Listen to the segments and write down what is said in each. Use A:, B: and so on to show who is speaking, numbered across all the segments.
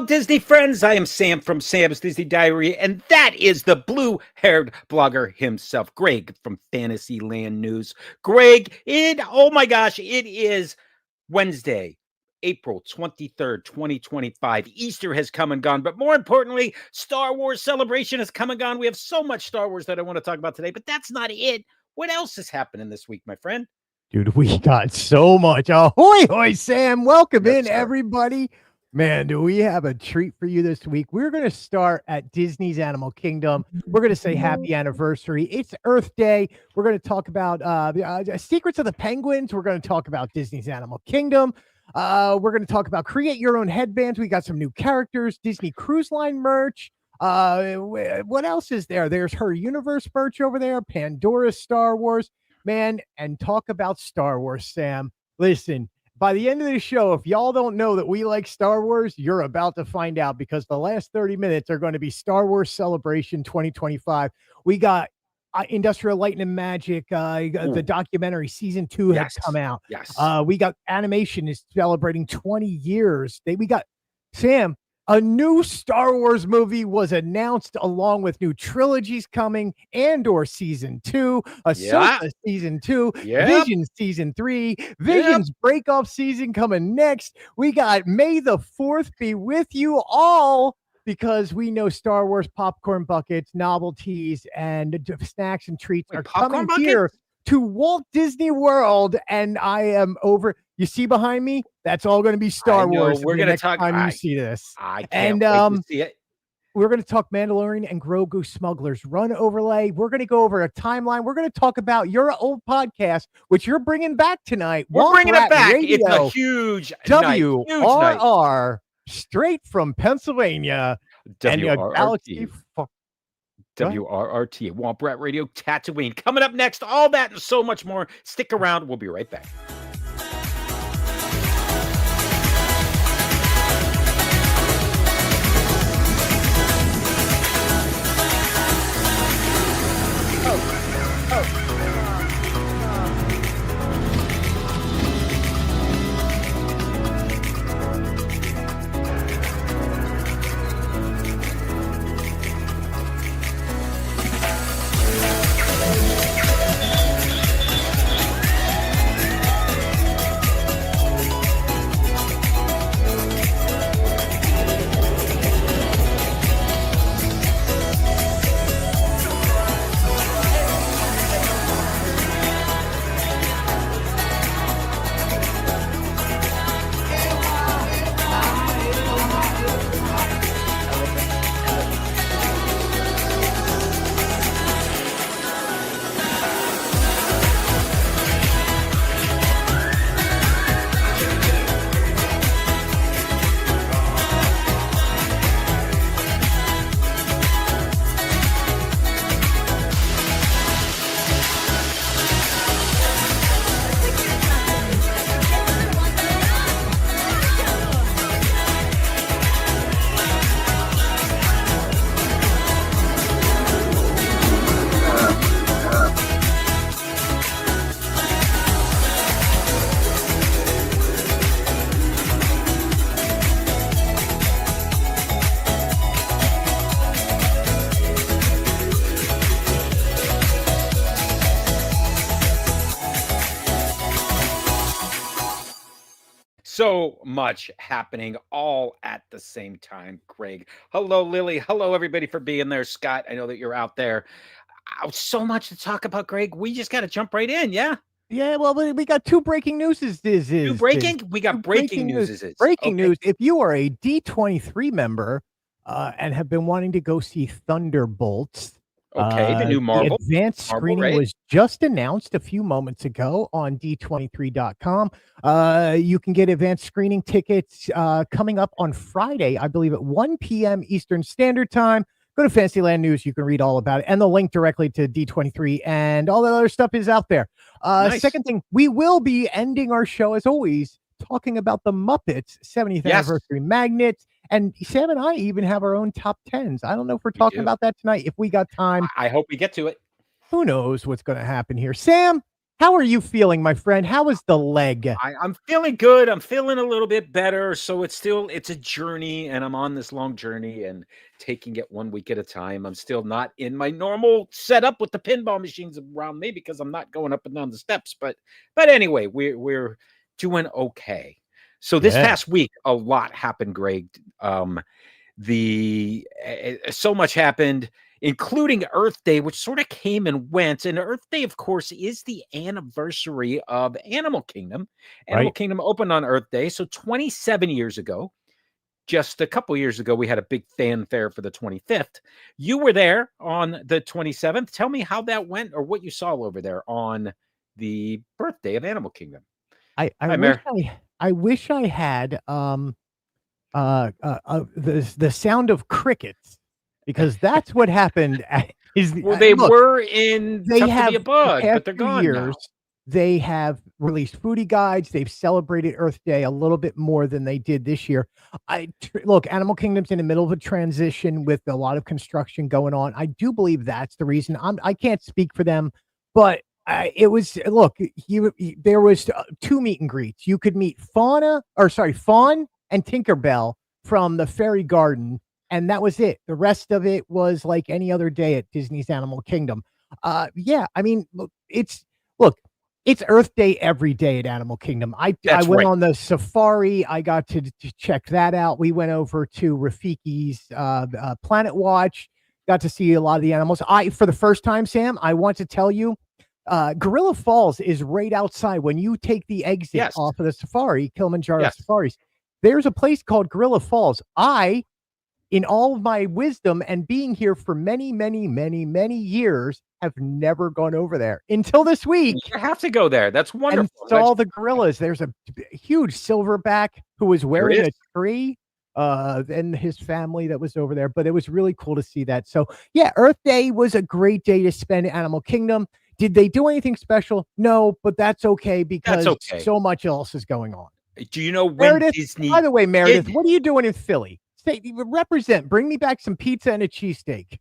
A: Disney friends. I am Sam from Sam's Disney Diary, and that is the blue-haired blogger himself, Greg from Fantasyland News. Greg, oh my gosh, it is Wednesday, April 23rd, 2025. Easter has come and gone, but more importantly, Star Wars Celebration has come and gone. We have so much Star Wars that I want to talk about today, but that's not it. What else is happening this week, my friend?
B: Dude, we got so much. Ahoy, hoy, Sam. Welcome
A: Yes,
B: in,
A: sir.
B: Everybody. Man, do we have a treat for you this week. We're going to start at Disney's Animal Kingdom. We're going to say happy anniversary. It's Earth Day. We're going to talk about Secrets of the Penguins. We're going to talk about Disney's Animal Kingdom. We're going to talk about create your own headbands. We got some new characters, Disney Cruise Line merch. What else is there? There's Her Universe merch over there, Pandora's Star Wars. Man, and talk about Star Wars, Sam. Listen, by the end of the show, if y'all don't know that we like Star Wars, you're about to find out, because the last 30 minutes are going to be Star Wars Celebration 2025. We got Industrial Light and Magic, the documentary season 2 has come out.
A: Yes.
B: We got animation is celebrating 20 years. We got Sam. A new Star Wars movie was announced, along with new trilogies coming. Andor season 2, Ahsoka season 2, Vision season 3, Vision's breakoff season coming next. We got May the 4th be with you all, because we know Star Wars popcorn buckets, novelties, and snacks and treats are coming here to Walt Disney World. And I am over. You see behind me? That's all going to be Star Wars.
A: We're going to talk.
B: Time you see this,
A: I can't wait to see it.
B: We're going to talk Mandalorian and Grogu Smugglers Run overlay. We're going to go over a timeline. We're going to talk about your old podcast, which you're bringing back tonight.
A: We're bringing it back. Radio, it's a huge
B: WRR, night. Straight from Pennsylvania.
A: WRRT. WRRT, Womp Rat Radio, Tatooine. Coming up next, all that and so much more. Stick around. We'll be right back. So much happening all at the same time, Greg. Hello, Lily. Hello, everybody, for being there. Scott, I know that you're out there. So much to talk about, Greg. We just got to jump right in, yeah?
B: Yeah, well, we got two breaking news.
A: We got breaking news.
B: Breaking news. If you are a D23 member and have been wanting to go see Thunderbolts,
A: the new Marvel.
B: The advanced screening was just announced a few moments ago on D23.com. You can get advanced screening tickets coming up on Friday, I believe, at 1 p.m. Eastern Standard Time. Go to Fantasyland News. You can read all about it. And the link directly to D23 and all that other stuff is out there. Nice. Second thing, we will be ending our show, as always, talking about the Muppets 70th anniversary magnets. And Sam and I even have our own top 10s. I don't know if we're talking about that tonight. If we got time.
A: I hope we get to it.
B: Who knows what's going to happen here. Sam, How are you feeling, my friend? How is the leg?
A: I'm feeling good. I'm feeling a little bit better. So it's a journey, and I'm on this long journey and taking it one week at a time. I'm still not in my normal setup with the pinball machines around me because I'm not going up and down the steps. But anyway, we're doing okay. So this
B: Yeah.
A: past week, a lot happened, Greg. So much happened, including Earth Day, which sort of came and went. And Earth Day, of course, is the anniversary of Animal Kingdom. Animal
B: Right.
A: Kingdom opened on Earth Day, so 27 years ago. Just a couple years ago, we had a big fanfare for the 25th. You were there on the 27th. Tell me how that went, or what you saw over there on the birthday of Animal Kingdom.
B: I
A: Hi,
B: wish
A: Mayor.
B: I wish I had the sound of crickets, because that's what happened
A: Well, they
B: look,
A: were in
B: they
A: Tough to
B: have
A: Be a
B: the
A: Bug,
B: past
A: but they're
B: 2
A: gone now.
B: years, they have released foodie guides. They've celebrated Earth Day a little bit more than they did this year. Look, Animal Kingdom's in the middle of a transition with a lot of construction going on. I do believe that's the reason. I can't speak for them, but it was look. There was 2 meet and greets. You could meet Fawn and Tinkerbell from the Fairy Garden, and that was it. The rest of it was like any other day at Disney's Animal Kingdom. Yeah, I mean, look, it's Earth Day every day at Animal Kingdom. I
A: That's
B: went
A: right.
B: on the safari. I got to check that out. We went over to Rafiki's Planet Watch. Got to see a lot of the animals. For the first time, Sam, I want to tell you, Gorilla Falls is right outside. When you take the exit
A: Yes.
B: off of the safari, Kilimanjaro
A: Yes.
B: Safaris, there's a place called Gorilla Falls. In all of my wisdom and being here for many, many, many, many years, have never gone over there until this week.
A: You have to go there. That's
B: And
A: wonderful.
B: saw the gorillas. There's a huge silverback who was wearing a tree, and his family that was over there. But it was really cool to see that. So yeah, Earth Day was a great day to spend at Animal Kingdom. Did they do anything special? No, but that's okay because so much else is going on.
A: Do you know when
B: Meredith,
A: Disney?
B: by the way, Meredith, what are you doing in Philly? Represent. Bring me back some pizza and a cheesesteak.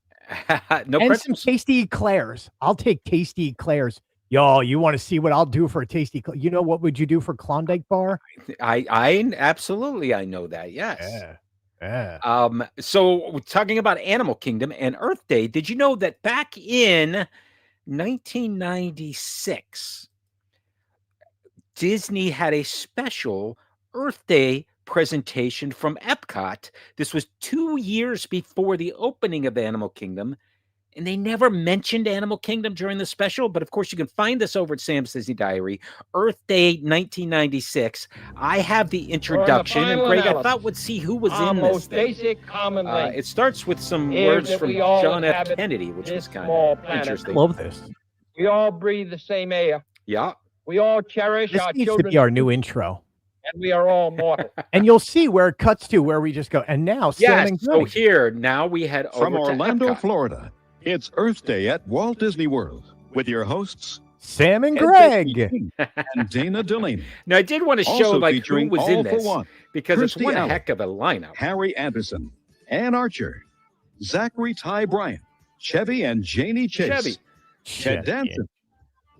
A: No
B: and
A: pretzels?
B: some tasty eclairs. I'll take tasty eclairs. Yo, you want to see what I'll do for a tasty? You know what would you do for Klondike Bar?
A: I absolutely, I know that. Yes.
B: Yeah.
A: So talking about Animal Kingdom and Earth Day, did you know that back in 1996, Disney had a special Earth Day presentation from Epcot? This was 2 years before the opening of Animal Kingdom, and they never mentioned Animal Kingdom during the special, but of course you can find this over at Sam's Disney Diary, Earth Day 1996. I have the introduction, and Greg, I thought we'd see who was in this thing.
C: Basic common link.
A: It starts with some words from John F. Kennedy, which was kind of interesting.
B: Love this.
C: We all breathe the same air.
A: Yeah.
C: We all cherish
B: This
C: our
B: needs
C: children.
B: to be our new intro.
C: And we are all mortal.
B: And you'll see where it cuts to, where we just go. And now, Sam and
A: so
B: Greg.
A: here, now we head over
D: From Orlando,
A: to Epcot.
D: Florida, it's Earth Day at Walt Disney World with your hosts,
B: Sam and
D: Ed
B: Greg.
D: King and Dana Delaney.
A: Now, I did want to show
D: Also
A: like who
D: featuring
A: was
D: All
A: in
D: for
A: this
D: One,
A: because
D: Kirstie
A: it's one
D: Alley,
A: heck of a lineup.
D: Harry Anderson, Ann Archer, Zachary Ty Bryant, Chevy and Janie Chase,
A: Chevy.
D: Ted Danson,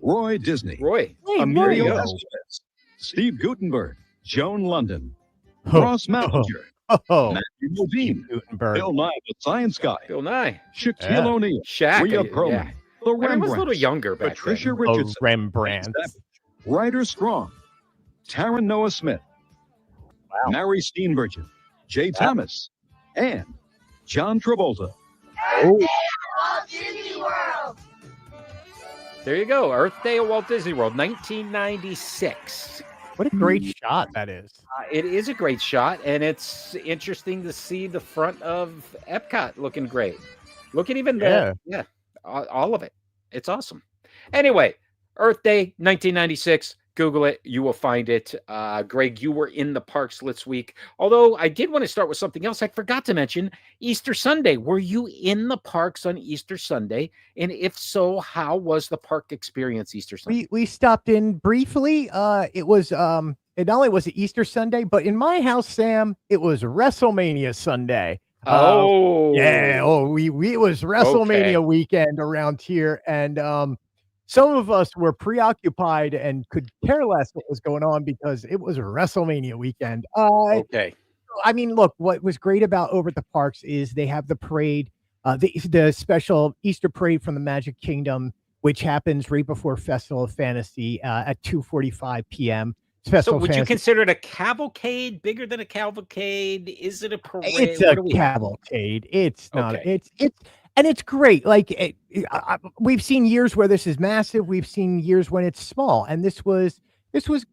D: Roy Disney,
A: Roy.
B: Hey,
D: Emilio
B: Roy.
D: Estevez, Steve Gutenberg, Joan London,
B: Oh,
D: Ross Malinger,
B: Oh,
D: Matthew Modine,
B: Gutenberg.
D: Bill Nye the Science Guy,
A: Bill Nye.
D: Shaquille
B: Yeah.
D: O'Neal,
A: Shaq.
D: Rhea
A: Yeah.
D: Perlman, The
A: I mean, he was a little
D: Rembrandts,
A: younger back
D: Patricia
A: then.
D: Richardson,
B: Rembrandt.
D: Ryder Strong, Taryn Noah Smith, Mary Steenburgen, Jay Thomas, and John Travolta.
A: There you go. Earth Day at Walt Disney World, 1996.
B: What a great shot that is.
A: It is a great shot, and it's interesting to see the front of Epcot looking great. Look at even all of it. It's awesome. Anyway, Earth Day 1996. Google it. You will find it. Greg, you were in the parks this week. Although I did want to start with something else. I forgot to mention Easter Sunday. Were you in the parks on Easter Sunday? And if so, how was the park experience Easter Sunday?
B: We stopped in briefly. It was it not only was it Easter Sunday, but in my house, Sam, it was WrestleMania Sunday.
A: Oh
B: yeah. Oh, it was WrestleMania weekend around here, and some of us were preoccupied and could care less what was going on because it was WrestleMania weekend.
A: Okay.
B: I mean, look, what was great about over at the parks is they have the parade, the special Easter parade from the Magic Kingdom, which happens right before Festival of Fantasy at 2:45 p.m.
A: So would you consider it a cavalcade, bigger than a cavalcade? Is it a parade?
B: It's a cavalcade. It's not.
A: Okay.
B: And it's great. Like we've seen years where this is massive. We've seen years when it's small, and this was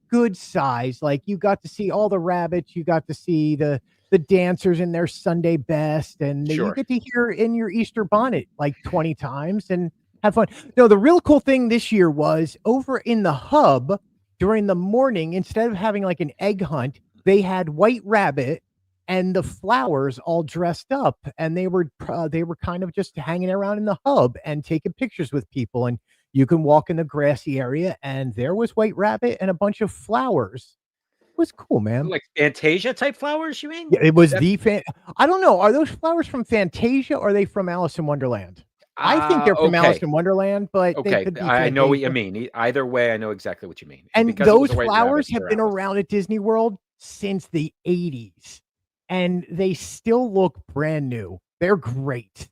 B: good size. Like you got to see all the rabbits. You got to see the dancers in their Sunday best, and you get to hear in your Easter bonnet like 20 times and have fun. No, the real cool thing this year was over in the hub during the morning, instead of having like an egg hunt, they had White Rabbit and the flowers all dressed up, and they were kind of just hanging around in the hub and taking pictures with people. And you can walk in the grassy area, and there was White Rabbit and a bunch of flowers. It was cool, man.
A: Like Fantasia type flowers, you mean?
B: Yeah, it was I don't know. Are those flowers from Fantasia or are they from Alice in Wonderland? I think they're from Alice in Wonderland, but
A: okay, I know what you mean. Either way, I know exactly what you mean.
B: And because those flowers have been around at Disney World since the 80s, and they still look brand new. They're great.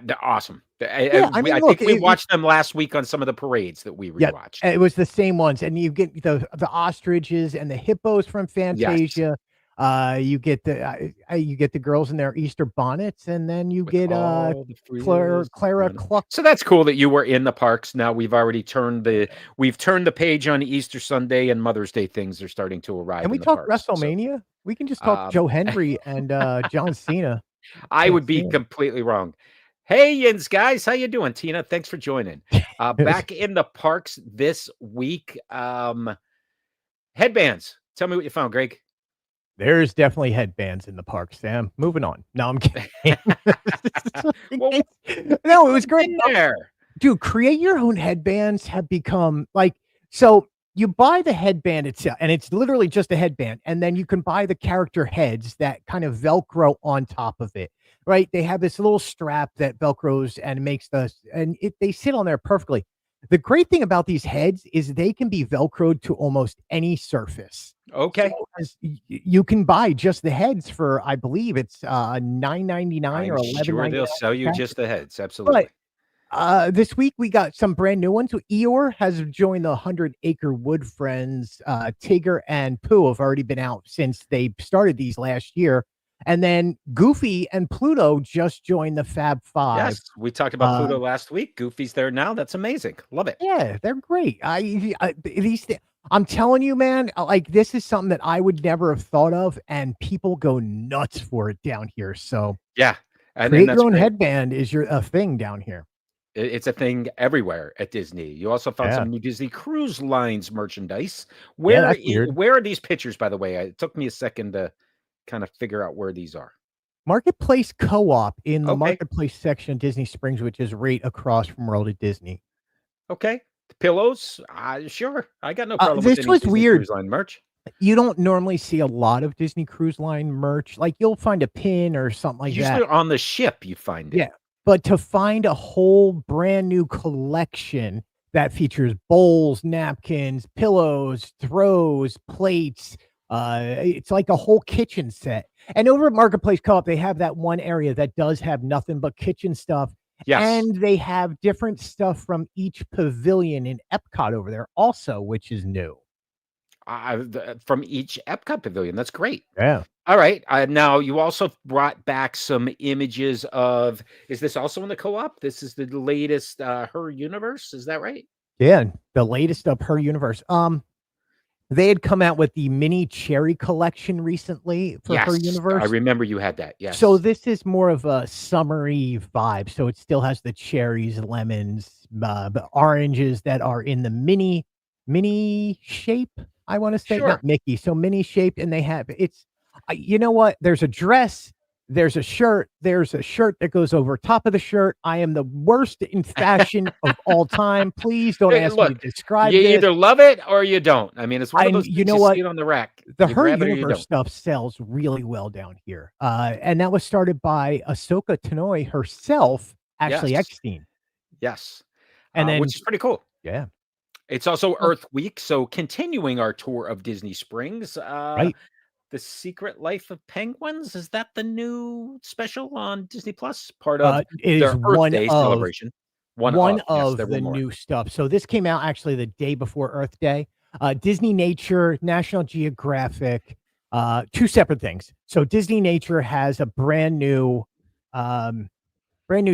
A: They're awesome.
B: I
A: think we watched them last week on some of the parades that we rewatched.
B: Yeah, it was the same ones, and you get the ostriches and the hippos from Fantasia. Yes. You get the girls in their Easter bonnets, and then you get Clara Cluck.
A: So that's cool that you were in the parks. Now we've already turned the page on Easter Sunday, and Mother's Day things are starting to arrive.
B: And we talk WrestleMania. So, we can just talk Joe Hendry and John Cena.
A: I would be completely wrong. Hey, Yins, guys, how you doing? Tina, thanks for joining. Back in the parks this week. Headbands. Tell me what you found, Greg.
B: There's definitely headbands in the park, Sam. Moving on. No, I'm kidding. No, it was great. Dude, create your own headbands have become like, so you buy the headband itself, and it's literally just a headband, and then you can buy the character heads that kind of Velcro on top of it, right? They have this little strap that Velcros and makes they sit on there perfectly. The great thing about these heads is they can be Velcroed to almost any surface.
A: Okay.
B: So you can buy just the heads for, I believe it's $9.99 or $11.99.
A: Sure, they'll sell you just the heads. Absolutely.
B: But this week we got some brand new ones. So Eeyore has joined the 100 Acre Wood Friends. Tigger and Pooh have already been out since they started these last year. And then Goofy and Pluto just joined the Fab Five.
A: Yes, we talked about Pluto last week. Goofy's there now. That's amazing. Love it.
B: Yeah, they're great. I'm telling you, man, like this is something that I would never have thought of, and people go nuts for it down here. So
A: yeah,
B: and create your own headband is a thing down here.
A: It's a thing everywhere at Disney. You also found some new Disney Cruise Lines merchandise. Where are these pictures, by the way? It took me a second to kind of figure out where these are.
B: Marketplace Co-op in the Marketplace section of Disney Springs, which is right across from World of Disney.
A: Okay. The pillows? Sure. I got no problem with
B: this was
A: Disney
B: weird.
A: Cruise Line merch.
B: You don't normally see a lot of Disney Cruise Line merch. Like you'll find a pin or something like that.
A: Usually on the ship you find it.
B: Yeah. But to find a whole brand new collection that features bowls, napkins, pillows, throws, plates, it's like a whole kitchen set. And over at Marketplace Co-op, they have that one area that does have nothing but kitchen stuff.
A: Yes.
B: And they have different stuff from each pavilion in Epcot over there also, which is new.
A: From each Epcot pavilion. That's great.
B: Yeah.
A: All right. Now, you also brought back some images of, is this also in the co-op? This is the latest Her Universe. Is that right?
B: Yeah. The latest of Her Universe. They had come out with the mini cherry collection recently for Her Universe.
A: I remember you had that. Yes.
B: So this is more of a summery vibe. So it still has the cherries, lemons, the oranges that are in the mini shape. I want to say not Mickey. So mini shaped, and they have you know what? There's a dress. There's a shirt. There's a shirt that goes over top of the shirt. I am the worst in fashion of all time. Please don't ask me to describe
A: it. You either love it or you don't. I mean, it's one of those
B: you know what?
A: See it on the rack.
B: The Her Universe stuff sells really well down here. And that was started by Ahsoka Tanoe herself, Ashley Eckstein.
A: Yes.
B: And then,
A: which is pretty cool.
B: yeah,
A: It's also Earth Week, so continuing our tour of Disney Springs.
B: right.
A: The Secret Life of Penguins, is that the new special on Disney Plus? Part of
B: It is
A: their Earth
B: one
A: Day
B: of
A: celebration. Yes, there
B: the
A: were more.
B: new stuff. So this came out actually the day before Earth Day. Disney Nature, National Geographic, two separate things. So Disney Nature has a brand new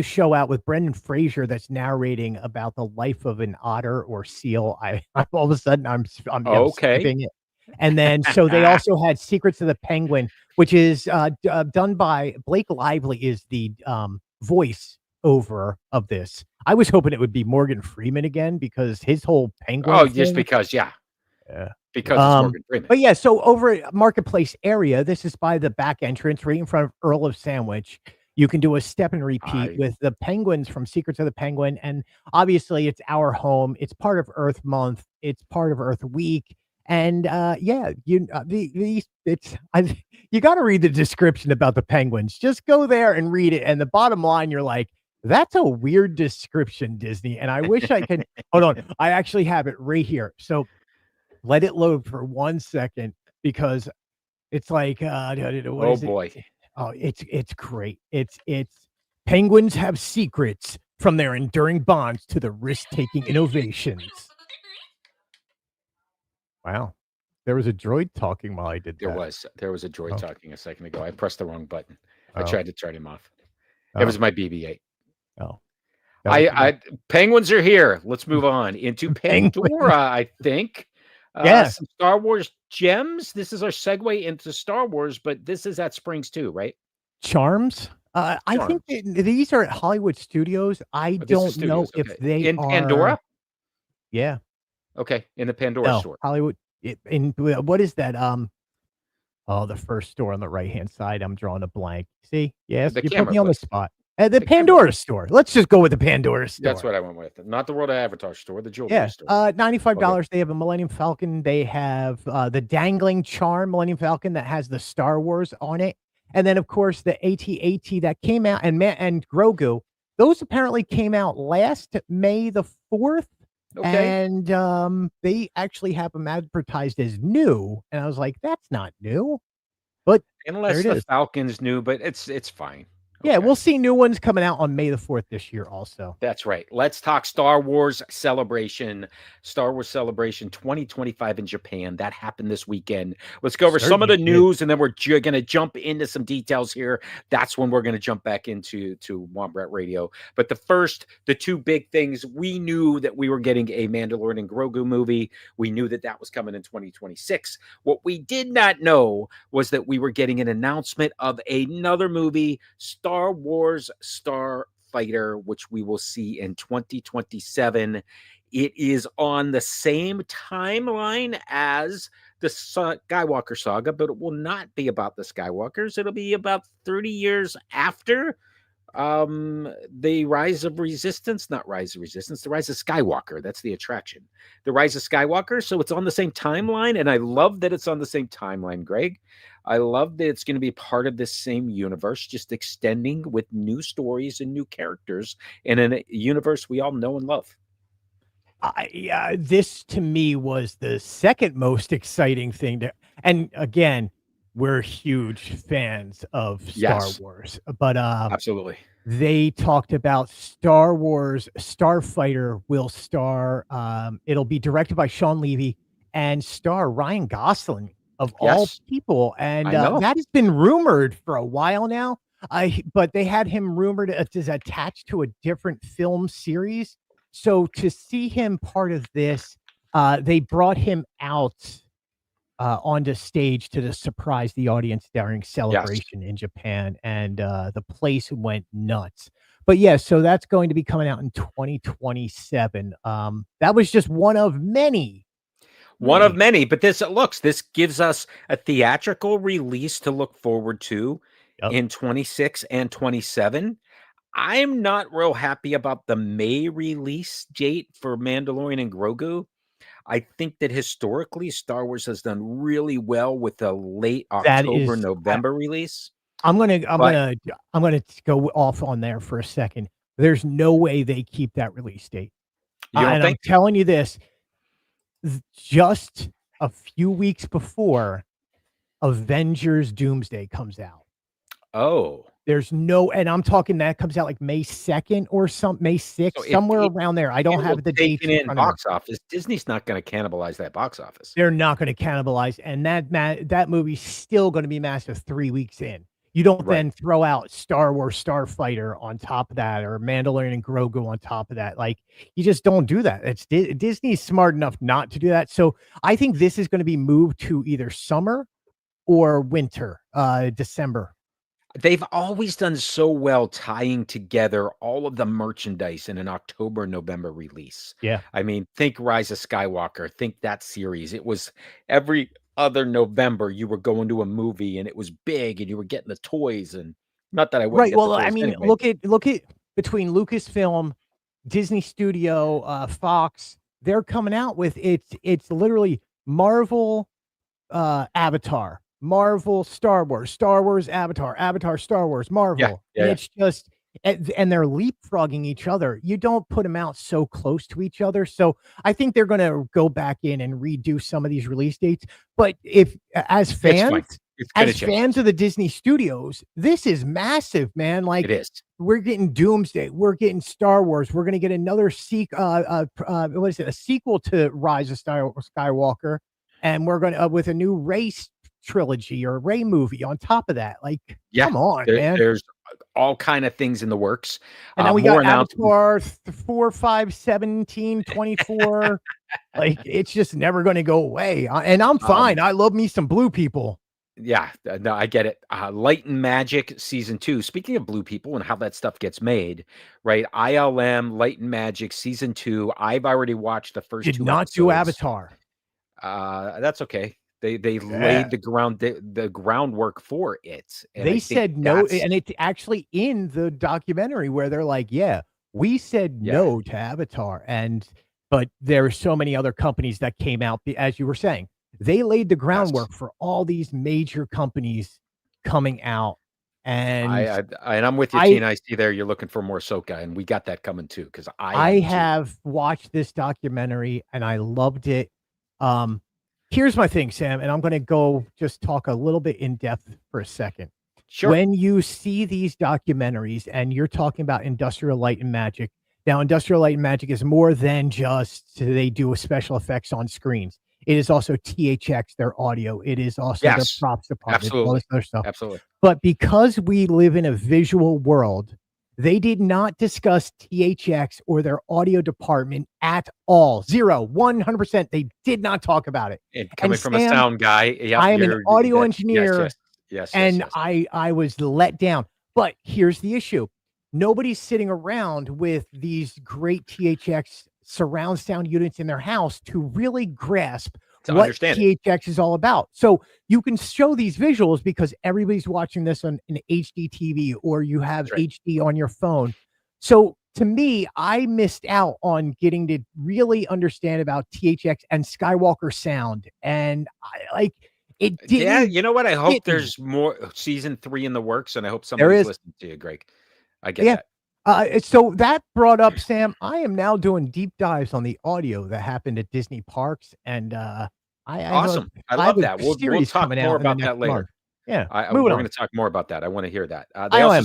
B: show out with Brendan Fraser that's narrating about the life of an otter or seal. I all of a sudden I'm
A: Okay.
B: skipping it. And then so they also had Secrets of the Penguin, which is done by Blake Lively, is the voice over of this. I was hoping it would be Morgan Freeman again because his whole penguin.
A: Oh, just because, yeah. Because it's Morgan Freeman.
B: But yeah, so over at Marketplace area, this is by the back entrance, right in front of Earl of Sandwich. You can do a step and repeat with the penguins from Secrets of the Penguin, and obviously it's our home. It's part of Earth Month. It's part of Earth Week, and yeah, you got to read the description about the penguins. Just go there and read it, and the bottom line, you're like, that's a weird description, Disney. And I wish I could hold on. I actually have it right here. So let it load for 1 second because it's like,
A: oh boy.
B: Oh, it's great. It's penguins have secrets from their enduring bonds to the risk-taking innovations. Wow. There was a droid talking while I did that.
A: There was a droid talking a second ago. I pressed the wrong button. I
B: Oh.
A: tried to turn him off. It was my BB-8.
B: Oh.
A: Penguins are here. Let's move on into Pandora, I think. Some Star Wars gems. This is our segue into Star Wars, but this is at Springs too, right?
B: Charms. I think these are at Hollywood Studios. I don't know if they
A: in
B: are
A: Pandora.
B: Yeah.
A: Okay, in the Pandora store.
B: Hollywood. In what is that? The first store on the right hand side. I'm drawing a blank. See, yes, you put me on the spot. The Pandora store. Let's just go with the Pandora store.
A: That's what I went with. Not the World of Avatar store, the jewelry store.
B: $95. Okay. They have a Millennium Falcon. They have the dangling charm Millennium Falcon that has the Star Wars on it. And then, of course, the AT-AT that came out and Grogu. Those apparently came out last May the 4th. Okay. And they actually have them advertised as new. And I was like, that's not new. But
A: unless the Falcon's new, but it's fine.
B: Yeah, we'll see new ones coming out on May the 4th this year also.
A: That's right. Let's talk Star Wars Celebration. Star Wars Celebration 2025 in Japan. That happened this weekend. Let's go over some of the news, and then we're going to jump into some details here. That's when we're going to jump back into Wombat Radio. But the two big things, we knew that we were getting a Mandalorian and Grogu movie. We knew that was coming in 2026. What we did not know was that we were getting an announcement of another movie, Star Wars Starfighter, which we will see in 2027. It is on the same timeline as the Skywalker saga, but it will not be about the Skywalkers. It'll be about 30 years after the Rise of Resistance, not Rise of Resistance, the Rise of Skywalker. That's the attraction. The Rise of Skywalker. So it's on the same timeline. And I love that it's on the same timeline, Greg. I love that it's going to be part of this same universe, just extending with new stories and new characters in a universe we all know and love.
B: This to me was the second most exciting thing and again, we're huge fans of Star Wars, but
A: absolutely.
B: They talked about Star Wars Starfighter will star. It'll be directed by Sean Levy and star Ryan Gosling of all people, and that has been rumored for a while now. But they had him rumored as attached to a different film series. So to see him part of this, they brought him out onto stage to surprise the audience during Celebration in Japan, and the place went nuts. But so that's going to be coming out in 2027. That was just one of many.
A: But this gives us a theatrical release to look forward to in 26 and 27. I'm not real happy about the May release date for Mandalorian and Grogu. I think that historically Star Wars has done really well with the late October, November release.
B: I'm gonna go off on there for a second. There's no way they keep that release date.
A: You don't
B: And I'm
A: think?
B: telling you this, just a few weeks before Avengers Doomsday comes out.
A: Oh.
B: There's no, and I'm talking that comes out like May 2nd or May 6th,
A: So
B: somewhere around there. I don't have the dates
A: taken
B: in
A: in
B: front of me.
A: box office. Disney's not gonna cannibalize that box office.
B: They're not going to cannibalize, and that movie's still going to be massive 3 weeks in. You don't
A: Right.
B: then throw out Star Wars Starfighter on top of that, or Mandalorian and Grogu on top of that. Like, you just don't do that. It's Disney's smart enough not to do that. So I think this is going to be moved to either summer or winter, December.
A: They've always done so well tying together all of the merchandise in an October, November release.
B: Yeah.
A: I mean, think Rise of Skywalker, think that series. It was every other November you were going to a movie and it was big and you were getting the toys, and not that I wouldn't
B: Right.
A: get
B: Well,
A: the
B: I
A: toys
B: mean,
A: anyway.
B: look at between Lucasfilm, Disney Studio, Fox, they're coming out with it's literally Marvel, Avatar, Marvel, Star Wars, Avatar, Star Wars, Marvel.
A: Yeah,
B: And
A: yeah.
B: it's just, and they're leapfrogging each other. You don't put them out so close to each other. So I think they're going to go back in and redo some of these release dates. But if, as
A: It's fine.
B: fans,
A: It's gonna
B: as
A: change.
B: fans of the Disney Studios, this is massive, man. Like,
A: It is.
B: we're getting Doomsday, we're getting Star Wars, we're going to get another what is it? A sequel to Rise of Skywalker, and we're going to with a new race trilogy or Ray movie on top of that. Like,
A: Yeah,
B: come on, man.
A: there's all kind of things in the works.
B: And then we
A: More
B: got
A: announcements.
B: Avatar 4, 5, 17, 24. Like, it's just never going to go away. And I'm fine. I love me some blue people.
A: Yeah, no, I get it. Light and Magic season 2. Speaking of blue people and how that stuff gets made, right? ILM Light and Magic season 2. I've already watched the first
B: Did
A: 2
B: not do
A: episodes.
B: Avatar.
A: That's okay. They laid the groundwork for it. And
B: They
A: I think
B: said no,
A: that's
B: and it's actually in the documentary where they're like, yeah, we said no to Avatar. But there are so many other companies that came out, as you were saying. They laid the groundwork for all these major companies coming out. And
A: I'm with you, Tina. I see there you're looking for more Ahsoka, and we got that coming too, because
B: I have watched this documentary and I loved it. Here's my thing, Sam, and I'm going to go just talk a little bit in depth for a second.
A: Sure.
B: When you see these documentaries and you're talking about Industrial Light and Magic, now Industrial Light and Magic is more than just they do special effects on screens. It is also THX, their audio. It is also their props department.
A: Absolutely.
B: All this other stuff.
A: Absolutely.
B: But because we live in a visual world, they did not discuss THX or their audio department at all. 100%. They did not talk about it.
A: And coming from a sound guy,
B: I am an audio engineer.
A: Yes.
B: I was let down. But here's the issue. Nobody's sitting around with these great THX surround sound units in their house to really grasp what THX is all about. So you can show these visuals because everybody's watching this on an HD TV or you have HD on your phone. So to me, I missed out on getting to really understand about THX and Skywalker sound. And it didn't.
A: Yeah, you know what? I hope there's more season 3 in the works, and I hope somebody's listening to you, Greg. I get that.
B: So that brought up, Sam, I am now doing deep dives on the audio that happened at Disney parks. And
A: awesome. I love that. We'll talk more about that later.
B: Month. Yeah.
A: We're going to talk more about that. I want to hear that.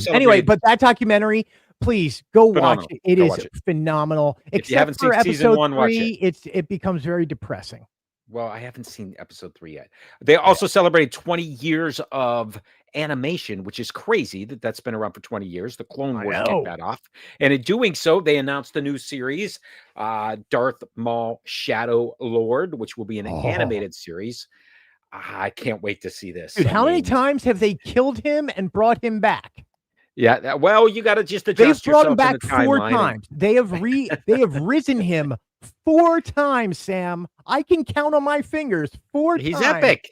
B: Anyway, but that documentary, please go watch it. It is phenomenal.
A: If you haven't seen season 1, watch it.
B: It becomes very depressing.
A: Well, I haven't seen episode 3 yet. They also celebrated 20 years of animation, which is crazy that's been around for 20 years. The Clone Wars kicked that off. And in doing so, they announced the new series, Darth Maul Shadow Lord, which will be an animated series. I can't wait to see this.
B: Dude, how many times have they killed him and brought him back?
A: Yeah, well, you got to just adjust
B: yourself. They've brought him back 4 times. They have risen him 4 times, Sam. I can count on my fingers 4 times.
A: He's epic.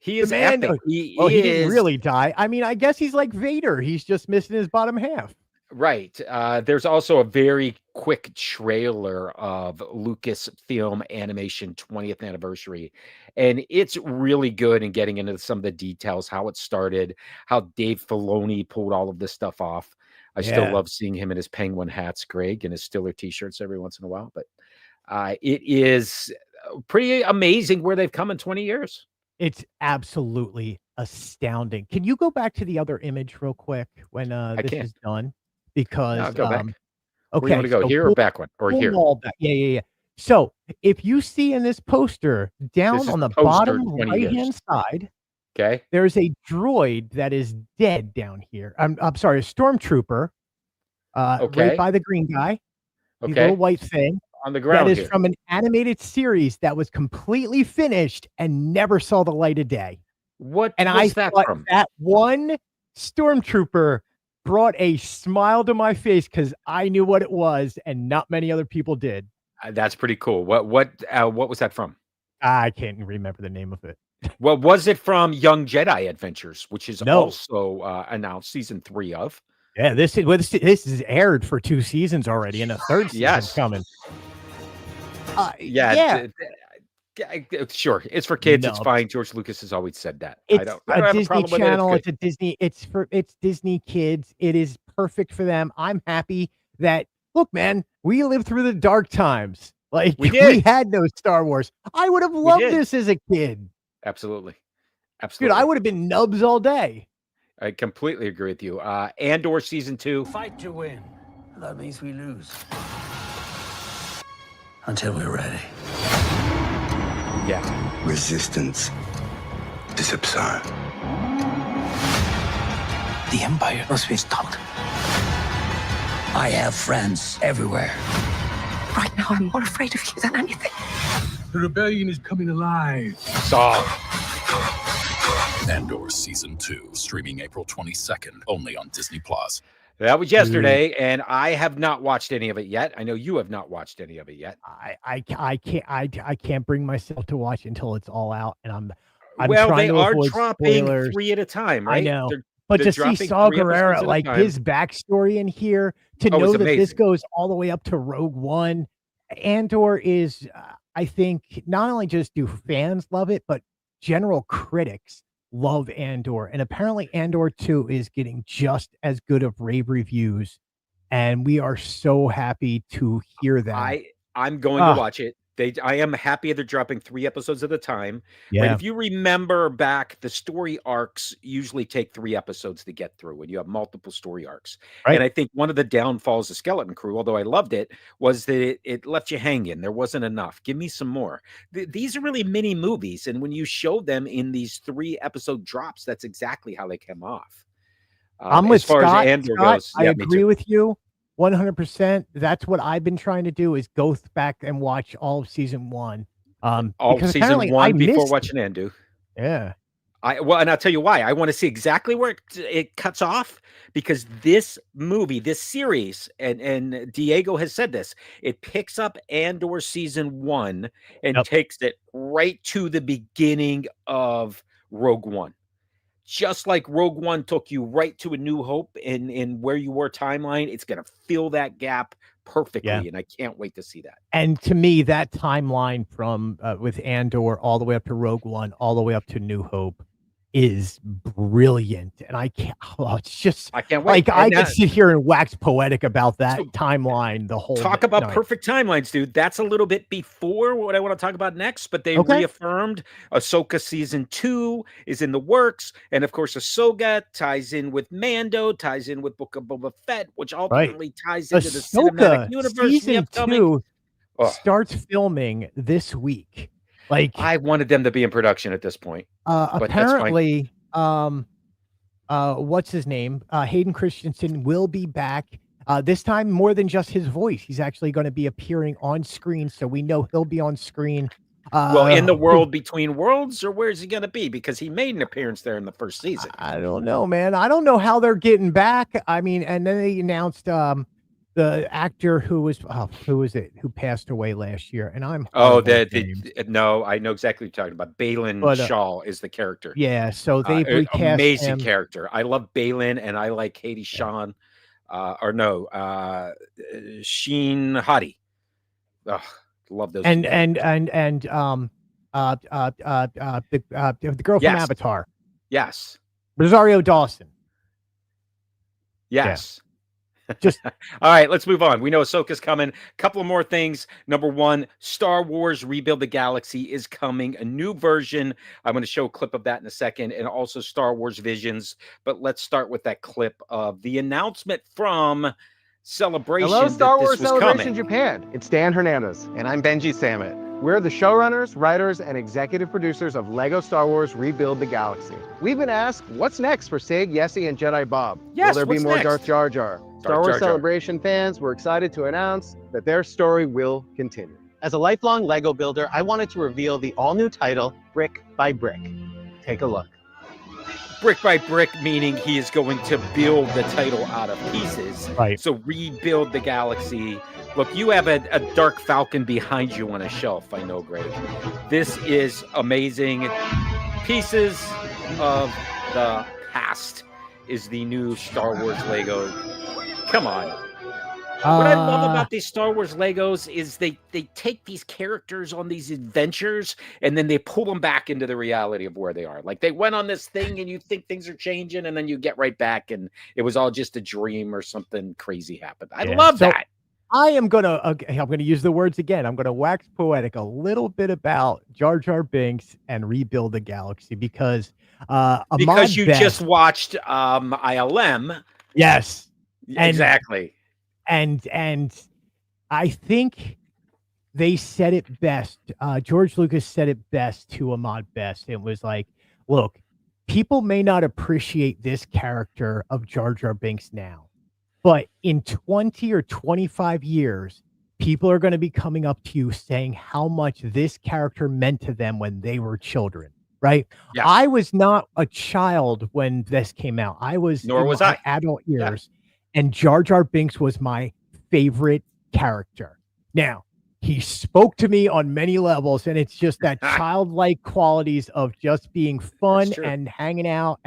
A: He is epic.
B: He didn't really die. I mean, I guess he's like Vader. He's just missing his bottom half.
A: Right. There's also a very quick trailer of Lucasfilm Animation 20th anniversary, and it's really good in getting into some of the details, how it started, how Dave Filoni pulled all of this stuff off. I still love seeing him in his Penguin hats, Greg, and his Stiller t-shirts every once in a while. But it is pretty amazing where they've come in 20 years.
B: It's absolutely astounding. Can you go back to the other image real quick when this is done? Because
A: I'll go back.
B: Okay,
A: where you want to go, here or back one? Or here?
B: Yeah. So if you see in this poster down on the bottom right-hand side,
A: okay,
B: there's a droid that is dead down here. I'm sorry, a stormtrooper, right by the green guy, the little white thing
A: on the ground.
B: That is from an animated series that was completely finished and never saw the light of day.
A: What?
B: And I thought that one stormtrooper brought a smile to my face because I knew what it was, and not many other people did.
A: That's pretty cool. What was that from?
B: I can't remember the name of it.
A: Well, was it from Young Jedi Adventures, which is also announced season 3 of?
B: Yeah, this is aired for 2 seasons already, and a 3rd season's coming.
A: Sure. It's for kids. It's fine. George Lucas has always said that.
B: It's
A: I don't
B: a
A: have
B: Disney
A: a problem with
B: Channel.
A: it.
B: It's a Disney. It's Disney kids. It is perfect for them. I'm happy that look, man, we lived through the dark times. Like we had no Star Wars. I would have loved this as a kid.
A: Absolutely.
B: Dude, I would have been nubs all day.
A: I completely agree with you. Andor season 2.
E: Fight to win. That means we lose. Until we're ready.
A: Yeah.
E: Resistance is absurd. The Empire must be stopped. I have friends everywhere.
F: Right now, I'm more afraid of you than anything.
E: The rebellion is coming alive.
G: Andor Season 2, streaming April 22nd, only on Disney+.
A: That was yesterday, and I have not watched any of it yet. I know you have not watched any of it yet.
B: I can't bring myself to watch until it's all out, and I'm
A: well,
B: trying
A: they
B: to
A: are
B: avoid
A: dropping
B: spoilers.
A: 3 at a time, right?
B: I know.
A: They're
B: But to see Saw Gerrera, like his backstory in here, to know that this goes all the way up to Rogue One, Andor is, I think, not only just do fans love it, but general critics love Andor. And apparently Andor 2 is getting just as good of rave reviews. And we are so happy to hear that.
A: I'm going to watch it. I am happy they're dropping 3 episodes at a time.
B: Yeah.
A: Right? If you remember back, the story arcs usually take 3 episodes to get through when you have multiple story arcs.
B: Right.
A: And I think one of the downfalls of Skeleton Crew, although I loved it, was that it left you hanging. There wasn't enough. Give me some more. These are really mini movies. And when you show them in these 3 episode drops, that's exactly how they come off.
B: I'm with Scott.
A: As Andor goes,
B: I agree with you 100%. That's what I've been trying to do is go back and watch all of season 1.
A: All season 1 before watching Andor.
B: Yeah.
A: And I'll tell you why. I want to see exactly where it cuts off, because this movie, this series, and Diego has said this, it picks up Andor season 1 and takes it right to the beginning of Rogue One. Just like Rogue One took you right to A New Hope in where you were timeline, it's going to fill that gap perfectly, and I can't wait to see that. And
B: to me, that timeline from with Andor all the way up to Rogue One, all the way up to New Hope is brilliant. And I can't, it's just,
A: I can't wait.
B: Like, I could sit here and wax poetic about that timeline the whole
A: Talk about
B: night.
A: Perfect timelines, dude. That's a little bit before what I want to talk about next, but they reaffirmed Ahsoka season 2 is in the works. And of course, Ahsoka ties in with Mando, ties in with Book of Boba Fett, which ultimately ties into the cinematic universe.
B: Season 2 starts filming this week. Like,
A: I wanted them to be in production at this point.
B: Apparently, what's his name? Hayden Christensen will be back. This time more than just his voice. He's actually going to be appearing on screen, so we know he'll be on screen.
A: Well, in the world between worlds, or where's he going to be? Because he made an appearance there in the first season.
B: I don't know, man. I don't know how they're getting back. I mean, and then they announced the actor who was who passed away last year, and I'm
A: no, I know exactly what you're talking about. Balin Shaw is the character.
B: Yeah, so they recast
A: amazing
B: him.
A: Character. I love Balin, and I like Katie Shawn, Sheen Hadi. Love those.
B: And the girl from Avatar.
A: Yes.
B: Rosario Dawson.
A: Yes.
B: Just
A: All right, let's move on. We know Ahsoka's coming. A couple of more things. Number one, Star Wars Rebuild the Galaxy is coming. A new version. I'm going to show a clip of that in a second, and also Star Wars Visions. But let's start with that clip of the announcement from Celebration.
H: Hello, Star Wars Celebration
A: coming.
H: Japan. It's Dan Hernandez, and I'm Benji Samit. We're the showrunners, writers, and executive producers of LEGO Star Wars Rebuild the Galaxy. We've been asked, what's next for Sig, Yessie, and Jedi Bob?
A: Yes,
H: Will there be
A: what's
H: more
A: next?
H: Darth Jar Jar? Star Wars
A: Jar Jar.
H: Celebration fans, we're excited to announce that their story will continue. As a lifelong LEGO builder, I wanted to reveal the all-new title, Brick by Brick. Take a look.
A: Brick by brick, meaning he is going to build the title out of pieces.
B: Right.
A: So rebuild the galaxy. Look, you have a Dark Falcon behind you on a shelf, I know, Greg. This is amazing. Pieces of the Past is the new Star Wars Lego. Come on. What I love about these Star Wars Legos is they take these characters on these adventures and then they pull them back into the reality of where they are. Like they went on this thing and you think things are changing and then you get right back and it was all just a dream or something crazy happened. I love that.
B: I'm gonna use the words again. I'm gonna wax poetic a little bit about Jar Jar Binks and Rebuild the Galaxy because
A: you just watched ILM.
B: Yes,
A: exactly.
B: And I think they said it best. George Lucas said it best to Ahmad Best. It was like, look, people may not appreciate this character of Jar Jar Binks now, but in 20 or 25 years, people are going to be coming up to you saying how much this character meant to them when they were children, right?
A: Yeah.
B: I was not a child when this came out. I was
A: Nor
B: in
A: was
B: my
A: I.
B: adult years. And Jar Jar Binks was my favorite character. Now, he spoke to me on many levels, and it's just that childlike qualities of just being fun and hanging out.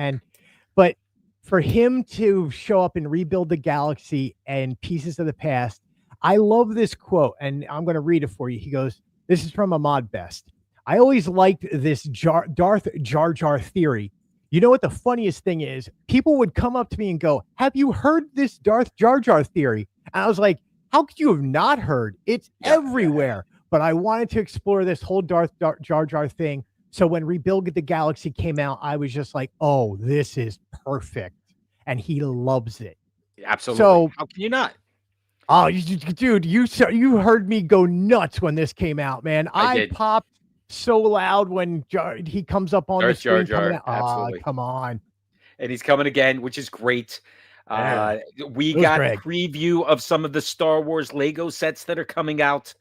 B: But for him to show up and Rebuild the Galaxy and Pieces of the Past, I love this quote, and I'm going to read it for you. He goes, this is from Ahmad Best. I always liked this Darth Jar Jar theory. You know what the funniest thing is? People would come up to me and go, have you heard this Darth Jar Jar theory? And I was like, how could you have not heard? It's everywhere. But I wanted to explore this whole Darth Jar Jar thing. So when Rebuild the Galaxy came out, I was just like, oh, this is perfect. And he loves it.
A: Absolutely.
B: So
A: how can you not?
B: Oh, dude, you heard me go nuts when this came out, man. I popped so loud when he comes up on the screen.
A: Jar Jar. Absolutely.
B: Come on.
A: And he's coming again, which is great. We got a preview of some of the Star Wars Lego sets that are coming out.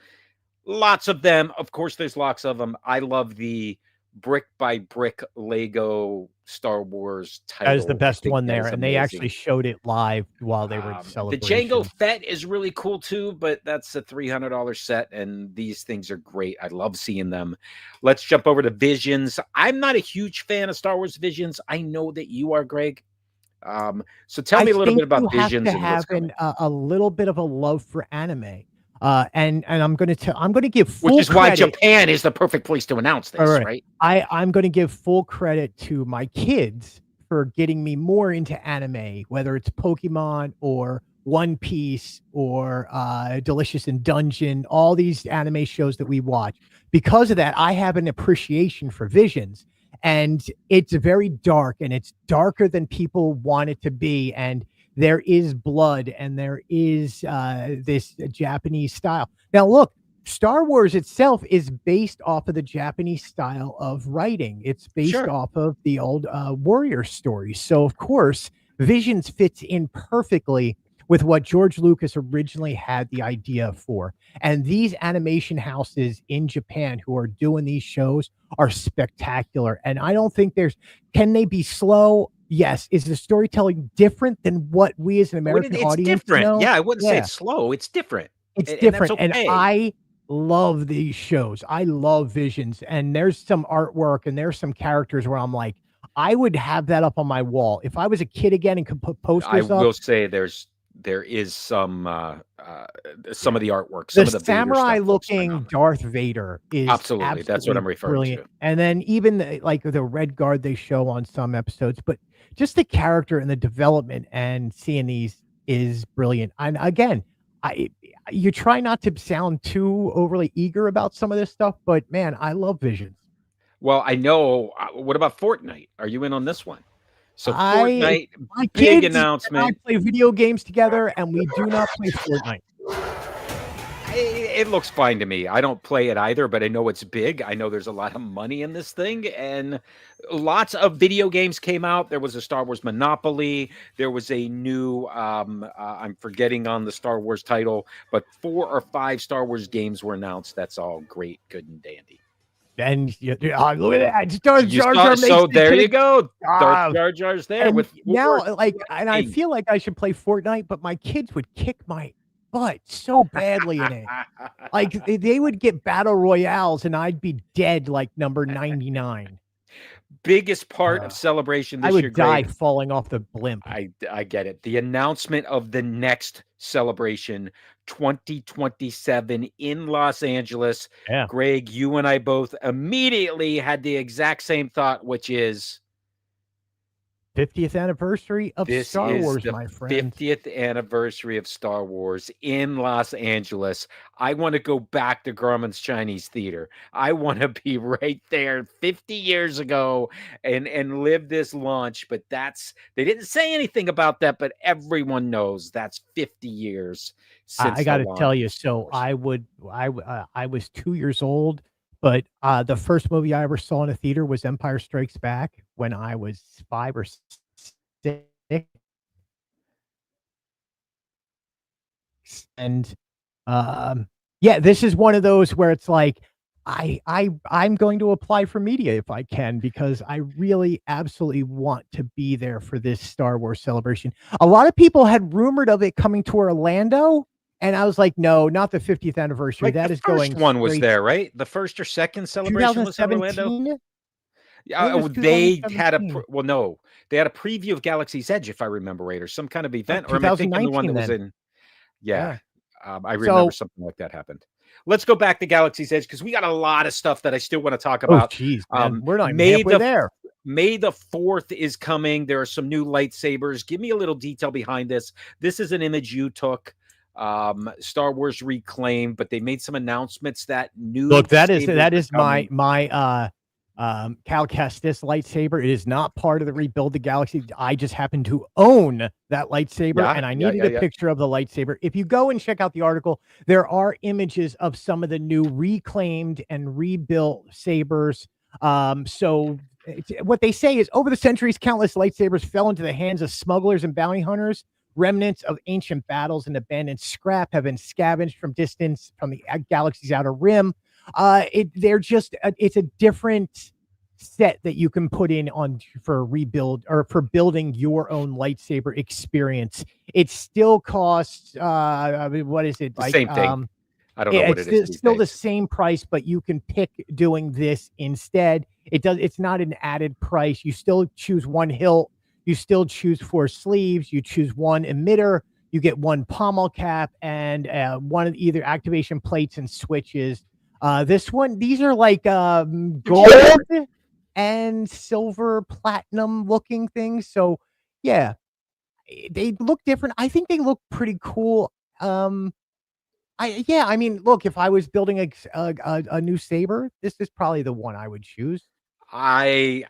A: Lots of them. Of course, there's lots of them. I love the brick by brick Lego Star Wars title.
B: That is the best one there. And they actually showed it live while they were celebrating.
A: The Jango Fett is really cool too, but that's a $300 set. And these things are great. I love seeing them. Let's jump over to Visions. I'm not a huge fan of Star Wars Visions. I know that you are, Greg. So tell me a little bit about Visions.
B: You have to have a little bit of a love for anime. And I'm going to give full
A: which is
B: credit.
A: why Japan is the perfect place to announce this, right?
B: I'm going to give full credit to my kids for getting me more into anime, whether it's Pokemon or One Piece or Delicious in Dungeon, all these anime shows that we watch. Because of that, I have an appreciation for Visions, and it's very dark, and it's darker than people want it to be. And there is blood and there is this Japanese style. Now, look, Star Wars itself is based off of the Japanese style of writing. It's based off of the old warrior stories. So, of course, Visions fits in perfectly with what George Lucas originally had the idea for. And these animation houses in Japan who are doing these shows are spectacular. And I don't think can they be slow? Yes. Is the storytelling different than what we as an American audience
A: different.
B: know?
A: Yeah, I wouldn't say it's slow. It's different.
B: It's different. And I love these shows. I love Visions. And there's some artwork and there's some characters where I'm like, I would have that up on my wall. If I was a kid again and could put posters up.
A: I will say there is some of the artwork.
B: Some of the samurai looking Darth Vader is
A: absolutely that's what I'm referring to.
B: And then even the Red Guard they show on some episodes, but just the character and the development and seeing these is brilliant. And again, you try not to sound too overly eager about some of this stuff, but man, I love Visions.
A: Well, I know. What about Fortnite? Are you in on this one? So
B: My
A: Fortnite, big
B: kids
A: announcement.
B: and I play video games together, and we do not play Fortnite.
A: It looks fine to me. I don't play it either, but I know it's big. I know there's a lot of money in this thing, and lots of video games came out. There was a Star Wars Monopoly. There was a new, I'm forgetting on the Star Wars title, but 4 or 5 Star Wars games were announced. That's all great, good, and dandy.
B: And look at that. Jar Jar
A: so there you go.
B: Ah,
A: Jar Jar's there
B: and
A: with
B: now, like, and I feel like I should play Fortnite, but my kids would kick my butt so badly in it. Like they would get battle royales, and I'd be dead like number 99.
A: Biggest part of celebration this
B: I would
A: year,
B: die
A: Greg.
B: falling off the blimp.
A: I get it. The announcement of the next celebration, 2027 in Los Angeles.
B: Yeah.
A: Greg, you and I both immediately had the exact same thought, which is
B: 50th anniversary of
A: this
B: Star
A: is
B: Wars,
A: the
B: my friend.
A: 50th anniversary of Star Wars in Los Angeles. I want to go back to Grauman's Chinese Theater. I want to be right there 50 years ago and live this launch. But they didn't say anything about that, but everyone knows that's 50 years since
B: I got to
A: the
B: tell you,
A: launch.
B: so I was 2 years old, but the first movie I ever saw in a theater was Empire Strikes Back when I was 5 or 6. And yeah, this is one of those where it's like I'm going to apply for media if I can, because I really absolutely want to be there for this Star Wars celebration. A lot of people had rumored of it coming to Orlando, and I was like, no, not the 50th anniversary.
A: Like
B: that
A: the
B: is
A: first
B: going
A: one was
B: straight
A: there, right? The first or second celebration was in Orlando.
B: 2017.
A: Yeah,
B: It was
A: they had
B: 2017.
A: no, they had a preview of Galaxy's Edge, if I remember right, or some kind of event, or am I thinking the one that was
B: 2019
A: in? Yeah, I
B: So,
A: remember something like that happened. Let's go back to Galaxy's Edge because we got a lot of stuff that I still want to talk
B: oh
A: about.
B: geez, man, we're not even
A: May
B: halfway
A: the
B: there.
A: May the 4th is coming. There are some new lightsabers. Give me a little detail behind this. This is an image you took. Star Wars Reclaimed, but they made some announcements that new
B: Look, that is
A: sabers are
B: my
A: coming.
B: Cal Kestis lightsaber. It is not part of the Rebuild the Galaxy. I just happen to own that lightsaber,
A: Yeah,
B: and I
A: yeah,
B: needed
A: yeah.
B: a picture of the lightsaber. If you go and check out the article, there are images of some of the new reclaimed and rebuilt sabers. So what they say is, over the centuries, countless lightsabers fell into the hands of smugglers and bounty hunters. Remnants of ancient battles and abandoned scrap have been scavenged from distance from the galaxy's outer rim. It's a different set that you can put in on for rebuild or for building your own lightsaber experience. It still costs what is it,
A: The
B: like
A: same thing. I don't know what it is.
B: it's
A: these
B: still the
A: days.
B: same price, but you can pick doing this instead. It's not an added price. You still choose one hilt, you still choose 4 sleeves, you choose one emitter, you get one pommel cap, and one of either activation plates and switches. These are like gold and silver platinum looking things. So yeah, they look different. I think they look pretty cool. I mean, look, if I was building a new saber, this is probably the one I would choose.
A: There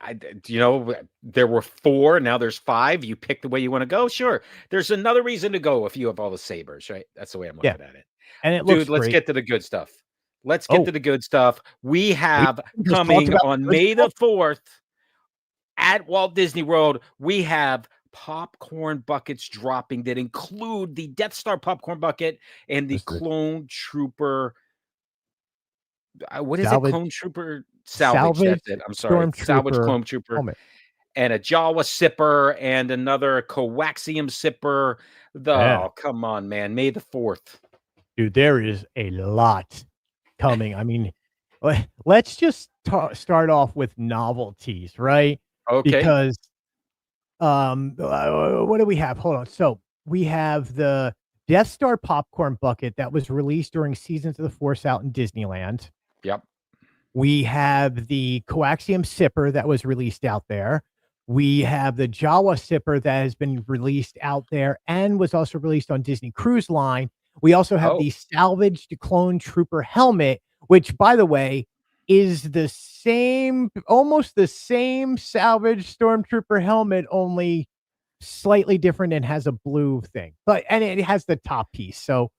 A: were 4, now there's 5. You pick the way you want to go. Sure, there's another reason to go if you have all the sabers, right? That's the way I'm looking at it.
B: And it looks
A: Dude, let's
B: great.
A: get to the good stuff. Let's get to the good stuff. We have
B: just talked
A: coming
B: about
A: on
B: the good
A: May the
B: stuff.
A: 4th at Walt Disney World. We have popcorn buckets dropping that include the Death Star popcorn bucket and the Clone Trooper. What is
B: Salvage.
A: it? Clone Trooper salvage. That's it. I'm sorry. Salvage
B: Stormtrooper
A: Clone Trooper.
B: helmet.
A: And a Jawa sipper and another coaxium sipper.
B: Yeah.
A: Oh, come on, man. May the 4th.
B: Dude, there is a lot coming. I mean, let's just start off with novelties, right?
A: Okay.
B: Because what do we have? Hold on. So we have the Death Star popcorn bucket that was released during Seasons of the Force out in Disneyland.
A: Yep.
B: We have the coaxium sipper that was released out there. We have the Jawa Sipper that has been released out there and was also released on Disney Cruise Line. We also have the salvaged clone trooper helmet, which, by the way, is the same, almost the same salvaged stormtrooper helmet, only slightly different and has a blue thing. And it has the top piece. So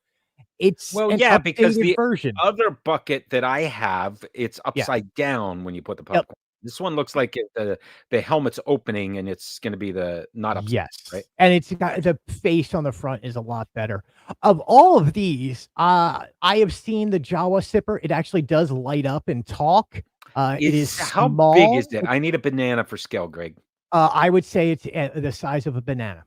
B: it's an
A: because
B: updated
A: the
B: version.
A: other bucket that I have, it's upside down when you put the popcorn. This one looks like the helmet's opening and it's going to be not upside, right?
B: And it's got the face on the front is a lot better. Of all of these, I have seen the Jawa Sipper. It actually does light up and talk. It is
A: how
B: small.
A: big is it? I need a banana for scale, Greg.
B: I would say it's the size of a banana.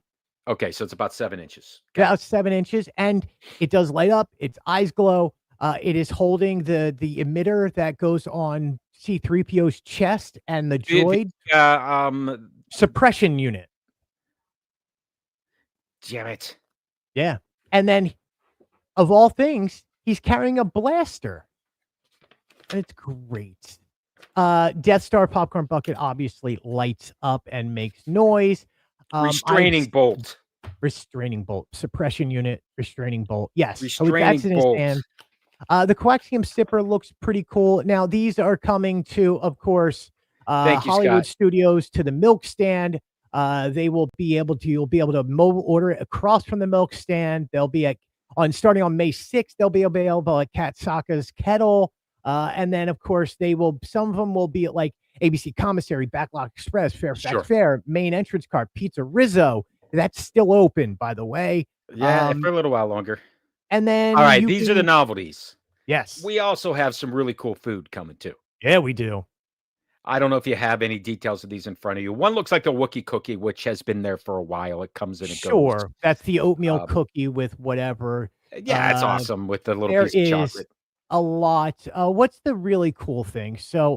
A: Okay, so it's about 7 inches.
B: About 7 inches, and it does light up. Its eyes glow. It is holding the emitter that goes on C-3PO's chest and the droid suppression unit.
A: Damn it.
B: Yeah. And then, of all things, he's carrying a blaster. And it's great. Death Star popcorn bucket obviously lights up and makes noise.
A: Restraining bolt.
B: Restraining bolt. Suppression unit. Restraining bolt. Yes.
A: Restraining bolt.
B: The coaxium sipper looks pretty cool. Now, these are coming to, of course, Hollywood Studios, to the milk stand. You'll be able to mobile order it across from the milk stand. They'll be starting on May 6th, they'll be available at Katsaka's Kettle. And then, of course, some of them will be at like ABC Commissary, Backlot Express, Fairfax Fair, Main Entrance Card, Pizza Rizzo. That's still open, by the way.
A: Yeah, for a little while longer.
B: And then,
A: all right, these are the novelties.
B: Yes.
A: We also have some really cool food coming too.
B: Yeah, we do.
A: I don't know if you have any details of these in front of you. One looks like a Wookiee cookie, which has been there for a while. It comes in and goes.
B: Sure. That's the oatmeal cookie with whatever.
A: Yeah, it's awesome with the little piece of chocolate.
B: A lot. What's the really cool thing? So,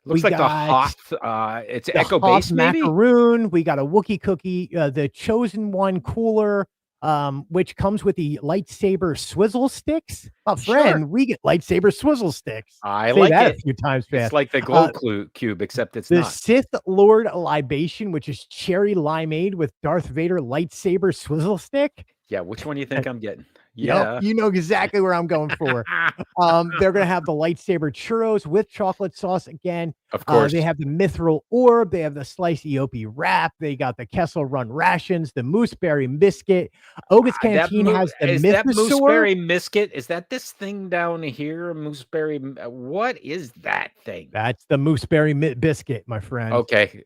A: looks like the Hoth. It's Echo Base
B: macaroon. We got a Wookiee cookie, the Chosen One cooler, which comes with the lightsaber swizzle sticks. My friend, we get lightsaber swizzle sticks.
A: I like
B: that
A: it
B: a few times fast.
A: It's like the glow cube, except it's
B: the
A: not.
B: Sith Lord libation, which is cherry limeade with Darth Vader lightsaber swizzle stick.
A: Yeah, which one do you think I'm getting? Yeah,
B: you know exactly where I'm going for. They're going to have the lightsaber churros with chocolate sauce again.
A: Of course.
B: They have the mithril orb. They have the sliced EOP wrap. They got the Kessel Run rations, the mooseberry biscuit. Oga's Canteen has the
A: is that
B: mythosaur.
A: Mooseberry biscuit? Is that this thing down here? Mooseberry. What is that thing?
B: That's the mooseberry biscuit, my friend.
A: Okay.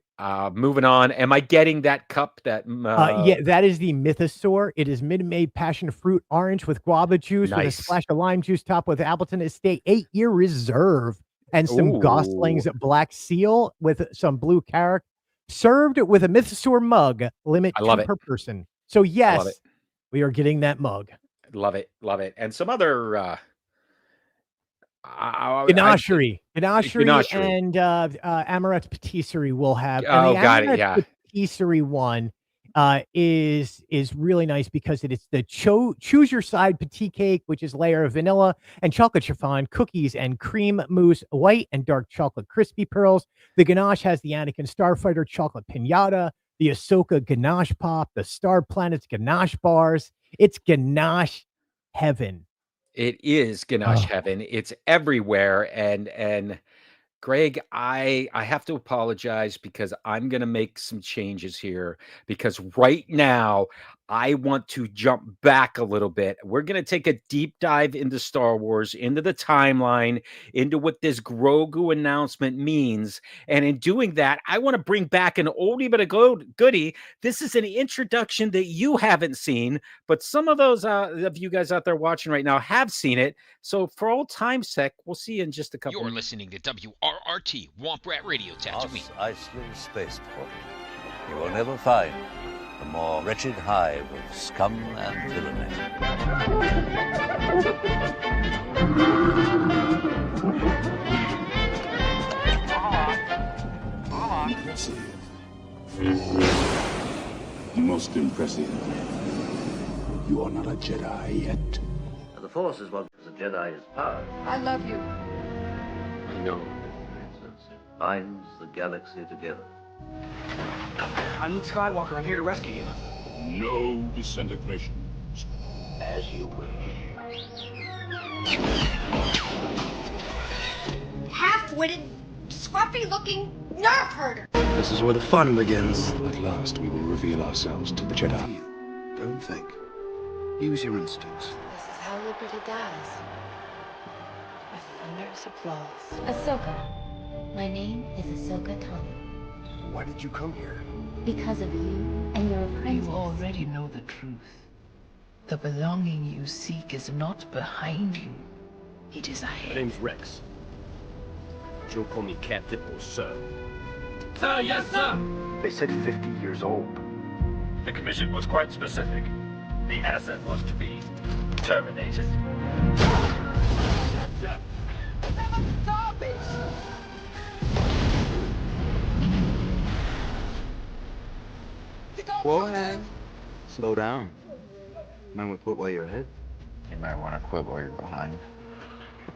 A: Moving on. Am I getting that cup? Yeah,
B: that is the mythosaur. It is mid-made passion fruit orange with guava juice with a splash of lime juice topped with Appleton Estate 8-year reserve and some Gosling's Black Seal with some blue carrot, served with a mythosaur mug, limit 2 per person. So yes, we are getting that mug.
A: Love it. And some other
B: Ganachery and Amaret's Patisserie will have.
A: And got it. Yeah,
B: Patisserie one is really nice because it is the choose your side petit cake, which is layer of vanilla and chocolate chiffon cookies and cream mousse, white and dark chocolate crispy pearls. The ganache has the Anakin Starfighter chocolate piñata, the Ahsoka ganache pop, the Star Planets ganache bars. It's ganache heaven.
A: It is ganache heaven. It's everywhere. And Greg, I have to apologize because I'm going to make some changes here because right now I want to jump back a little bit. We're going to take a deep dive into Star Wars, into the timeline, into what this Grogu announcement means. And in doing that, I want to bring back an oldie but a goodie. This is an introduction that you haven't seen, but some of those of you guys out there watching right now have seen it. So for old time's sake, we'll see you in just a couple
I: You're listening to WRRT, Womp Rat Radio, Tatooine.
J: Iceland Spaceport. You will never find a more wretched hive of scum and villainy.
K: Impressive. Most impressive. You are not a Jedi yet.
J: The Force is what gives a Jedi his power.
F: I love you.
K: I know.
J: binds the galaxy together.
E: I'm Luke Skywalker. I'm here to rescue you.
K: No disintegration.
J: As you wish.
F: Half-witted, scruffy-looking nerf herder.
E: This is where the fun begins.
K: At last, we will reveal ourselves to the Jedi.
E: Don't think. Use your instincts.
F: This is how liberty dies. With thunderous applause. Ahsoka. My name is Ahsoka Tano.
E: Why did you come here?
F: Because of you and your apprentice.
L: You already know the truth. The belonging you seek is not behind you. It is ahead.
E: My name's Rex. You'll call me Captain or Sir.
L: Sir, yes, sir!
E: They said 50 years old.
K: The commission was quite specific. The asset was to be terminated.
E: Whoa, slow down. Might want to quit while you're ahead.
J: You might want to quit while you're behind.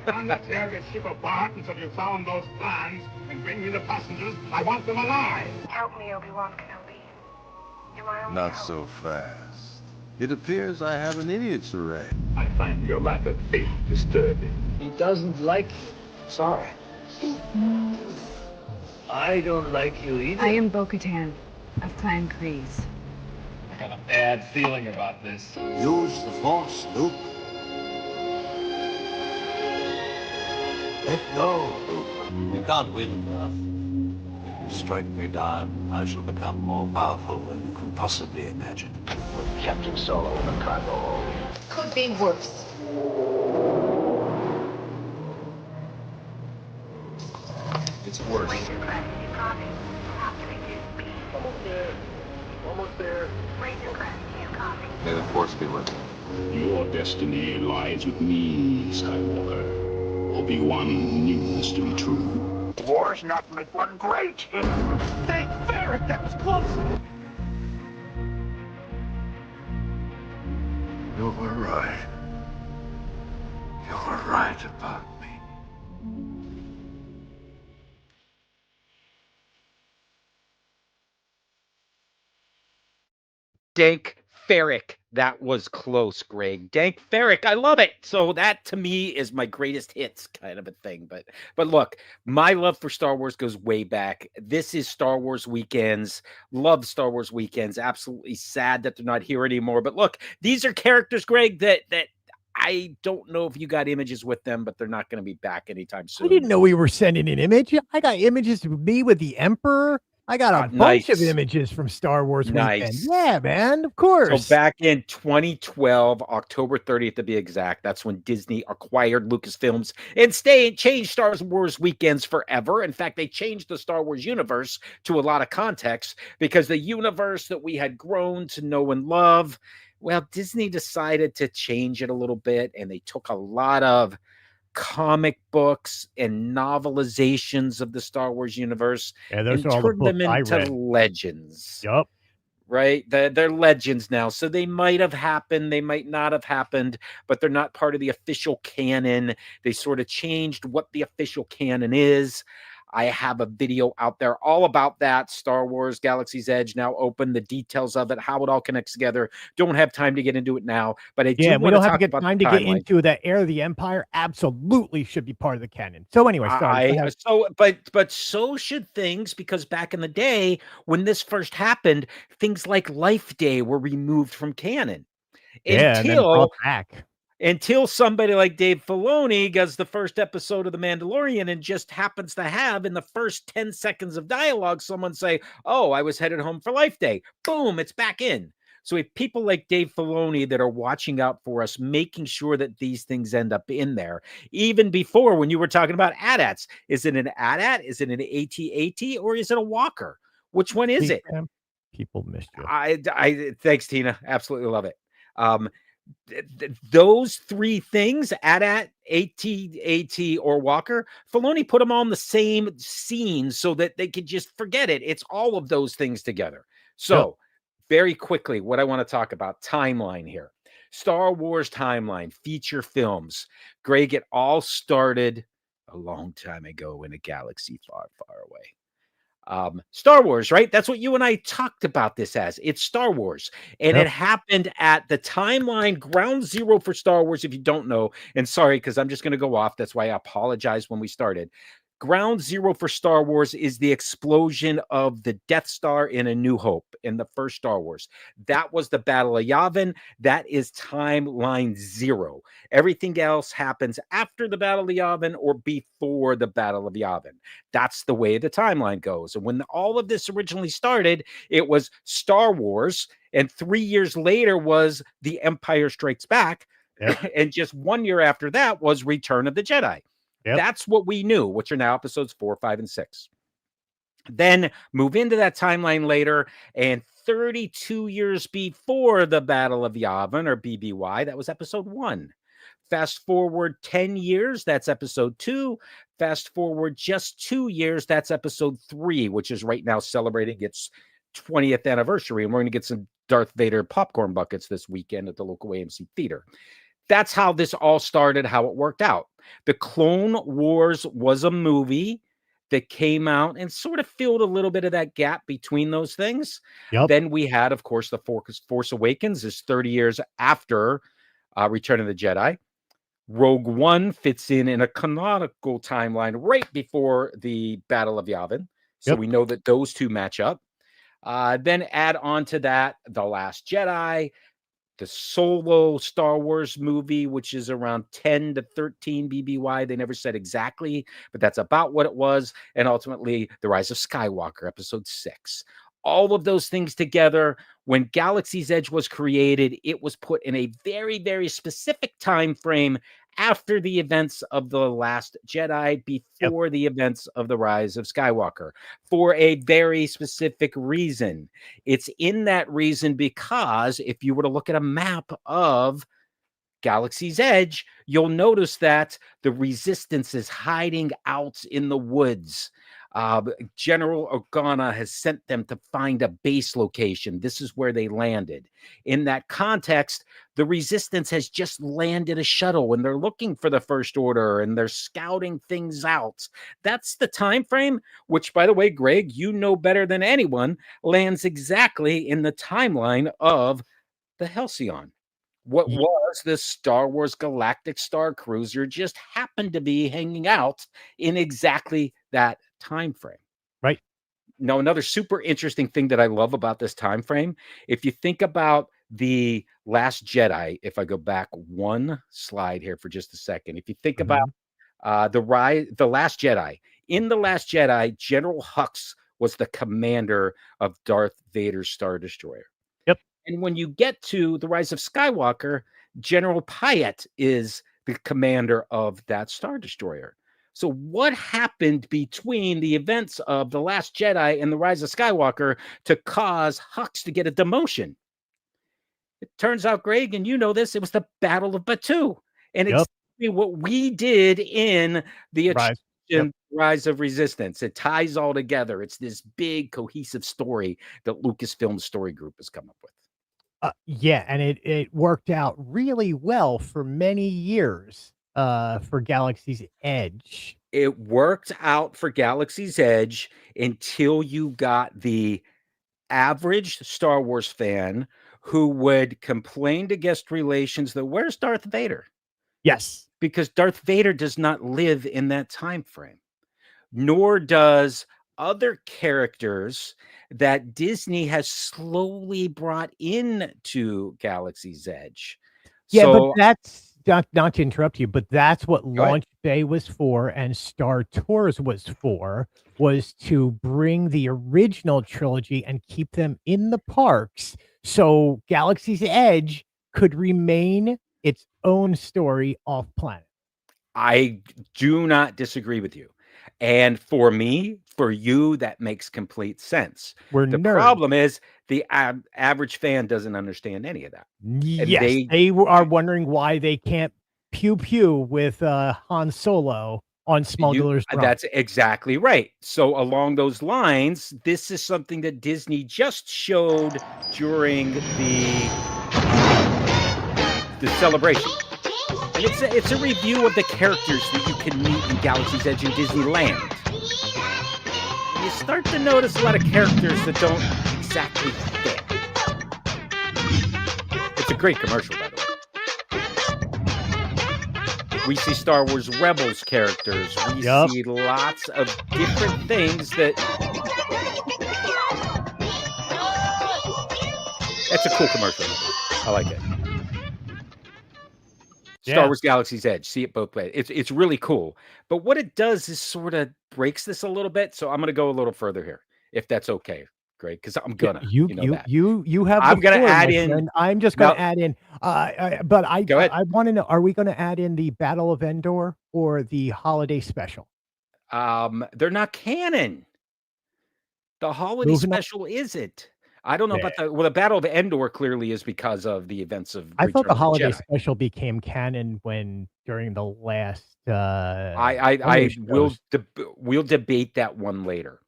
K: I'm not tear this ship apart until you found those plans and bring me the passengers. I want them alive.
F: Help me, Obi-Wan Kenobi. You're my only
J: Not
F: hope.
J: so fast. It appears I have an idiot's array.
K: I find your lack of faith disturbing.
E: He doesn't like you. Sorry. I don't like you either.
L: I am Bo-Katan of Clan Kreese.
K: I got a bad feeling about this.
J: Use the Force, Luke. Let go, Luke. You can't win enough. Strike me down, I shall become more powerful than you can possibly imagine.
K: With Captain Solo in the cargo hold.
F: Could be worse.
K: It's worse.
F: Almost there.
K: Almost there.
J: May the Force be with you.
K: Your destiny lies with me, Skywalker. Obi-Wan knew this to be true. War's not make one great. Thank Ferric, that was close.
J: You were right. You were right about me.
A: Dank Ferric. That was close, Greg. Dank Ferric. I love it. So that to me is my greatest hits kind of a thing. But look, my love for Star Wars goes way back. This is Star Wars Weekends. Love Star Wars Weekends. Absolutely sad that they're not here anymore. But look, these are characters, Greg, that I don't know if you got images with them, but they're not going to be back anytime soon.
B: I didn't know we were sending an image. I got images of me with the Emperor. I got a bunch of images from Star Wars Weekend. Yeah, man, of course.
A: So back in 2012, October 30th to be exact, that's when Disney acquired Lucasfilms and changed Star Wars Weekends forever. In fact, they changed the Star Wars universe to a lot of context because the universe that we had grown to know and love, well, Disney decided to change it a little bit, and they took a lot of comic books and novelizations of the Star Wars universe and turned them into legends.
B: Yup.
A: Right? They're legends now. So they might have happened, they might not have happened, but they're not part of the official canon. They sort of changed what the official canon is. I have a video out there all about that. Star Wars Galaxy's Edge now open, the details of it, how it all connects together. Don't have time to get into it now, but I do
B: we don't have to
A: get
B: time to get into that. Heir of the Empire absolutely should be part of the canon. So anyway,
A: but so should things, because back in the day when this first happened, things like Life Day were removed from canon. Until somebody like Dave Filoni does the first episode of The Mandalorian and just happens to have in the first 10 seconds of dialogue, someone say, "Oh, I was headed home for Life Day." Boom, it's back in. So we have people like Dave Filoni that are watching out for us, making sure that these things end up in there. Even before, when you were talking about AT-ATs, is it an AT-AT? Is it an AT-AT? Or is it a walker? Which one is it?
B: People missed you.
A: Thanks, Tina. Absolutely love it. Those three things, AT-AT, AT-AT, or walker, Filoni put them on the same scene so that they could just forget it. It's all of those things together. So very quickly, what I want to talk about, timeline here. Star Wars timeline, feature films. Greg, it all started a long time ago in a galaxy far, far away. Star Wars, right? That's what you and I talked about this as. It's Star Wars. And
B: Yep.
A: it happened at the timeline ground zero for Star Wars, if you don't know. And sorry, because I'm just going to go off. That's why I apologize when we started. Ground zero for Star Wars is the explosion of the Death Star in A New Hope in the first Star Wars. That was the Battle of Yavin. That is timeline zero. Everything else happens after the Battle of Yavin or before the Battle of Yavin. That's the way the timeline goes. And when all of this originally started, it was Star Wars. And 3 years later was The Empire Strikes Back.
B: Yep.
A: And just 1 year after that was Return of the Jedi.
B: Yep.
A: That's what we knew, which are now episodes 4, 5, and 6. Then move into that timeline later, and 32 years before the Battle of Yavin, or BBY, that was episode 1. Fast forward 10 years, that's episode 2. Fast forward just 2 years, that's episode 3, which is right now celebrating its 20th anniversary. And we're going to get some Darth Vader popcorn buckets this weekend at the local AMC theater. That's how this all started, how it worked out. The Clone Wars was a movie that came out and sort of filled a little bit of that gap between those things.
B: Yep.
A: Then we had, of course, The Force Awakens is 30 years after Return of the Jedi. Rogue One fits in a canonical timeline right before the Battle of Yavin. So we know that those two match up. Then add on to that The Last Jedi, the Solo Star Wars movie, which is around 10 to 13 BBY. They never said exactly, but that's about what it was. And ultimately, The Rise of Skywalker, episode 6. All of those things together, when Galaxy's Edge was created, it was put in a very, very specific time frame after the events of The Last Jedi, before the events of The Rise of Skywalker, for a very specific reason. It's in that reason because if you were to look at a map of Galaxy's Edge, you'll notice that the Resistance is hiding out in the woods. General Organa has sent them to find a base location. This is where they landed. In that context, the Resistance has just landed a shuttle and they're looking for the First Order and they're scouting things out. That's the time frame, which, by the way, Greg, you know better than anyone, lands exactly in the timeline of the Halcyon. What was the Star Wars Galactic Star Cruiser just happened to be hanging out in exactly that time frame.
B: Right.
A: Now, another super interesting thing that I love about this time frame, if you think about The Last Jedi, if I go back one slide here for just a second, if you think about The Last Jedi, in The Last Jedi, General Hux was the commander of Darth Vader's Star Destroyer.
B: Yep.
A: And when you get to The Rise of Skywalker, General Pyatt is the commander of that Star Destroyer. So what happened between the events of The Last Jedi and The Rise of Skywalker to cause Hux to get a demotion? It turns out, Greg, and you know this, it was the Battle of Batuu. And exactly what we did in the Rise of Resistance. It ties all together. It's this big, cohesive story that Lucasfilm Story Group has come up with.
B: Yeah, and it worked out really well for many years for Galaxy's Edge.
A: It worked out for Galaxy's Edge until you got the average Star Wars fan who would complain to guest relations that where's Darth Vader?
B: Yes.
A: Because Darth Vader does not live in that time frame, nor does other characters that Disney has slowly brought into Galaxy's Edge.
B: Yeah,
A: so,
B: but that's not to interrupt you, but that's what Launch Bay was for and Star Tours was for, was to bring the original trilogy and keep them in the parks so Galaxy's Edge could remain its own story off planet.
A: I do not disagree with you. And for me, for you, that makes complete sense. The problem is the average fan doesn't understand any of that.
B: Yes, they are wondering why they can't pew pew with Han Solo on Smugglers Run.
A: That's exactly right. So along those lines, this is something that Disney just showed during the celebration. It's a review of the characters that you can meet in Galaxy's Edge and Disneyland. You start to notice a lot of characters that don't exactly fit. It's a great commercial, by the way. We see Star Wars Rebels characters. We see lots of different things that... That's a cool commercial. I like it. Star Wars Galaxy's Edge. See it both ways. It's really cool. But what it does is sort of breaks this a little bit. So I'm going to go a little further here, if that's okay, Greg, because I'm gonna.
B: You have.
A: I'm going to add in.
B: Friend. I'm just going to add in. But I want to know: are we going to add in the Battle of Endor or the holiday special?
A: They're not canon. The holiday special isn't. I don't know about the Battle of Endor clearly is because of the events of
B: I thought the holiday
A: Jedi.
B: special became canon during the last
A: we'll debate that one later.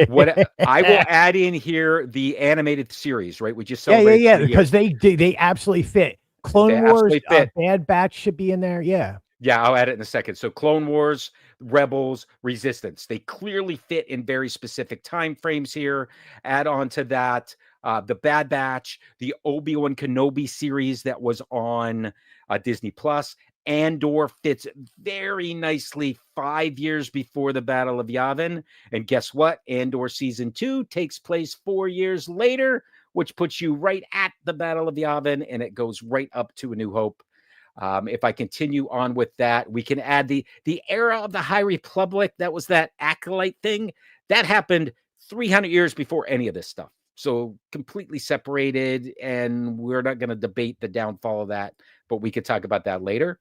A: What I will add in here, the animated series, right? We just celebrated
B: because they absolutely fit. Clone Wars, Bad Batch should be in there. Yeah,
A: I'll add it in a second. So Clone Wars, Rebels, Resistance, they clearly fit in very specific time frames here. Add on to that the Bad Batch, the Obi-Wan Kenobi series that was on Disney Plus. Andor fits very nicely 5 years before the Battle of Yavin. And guess what? Andor season 2 takes place 4 years later, which puts you right at the Battle of Yavin, and it goes right up to A New Hope. If I continue on with that, we can add the era of the High Republic. That was that acolyte thing. That happened 300 years before any of this stuff. So completely separated, and we're not going to debate the downfall of that, but we could talk about that later.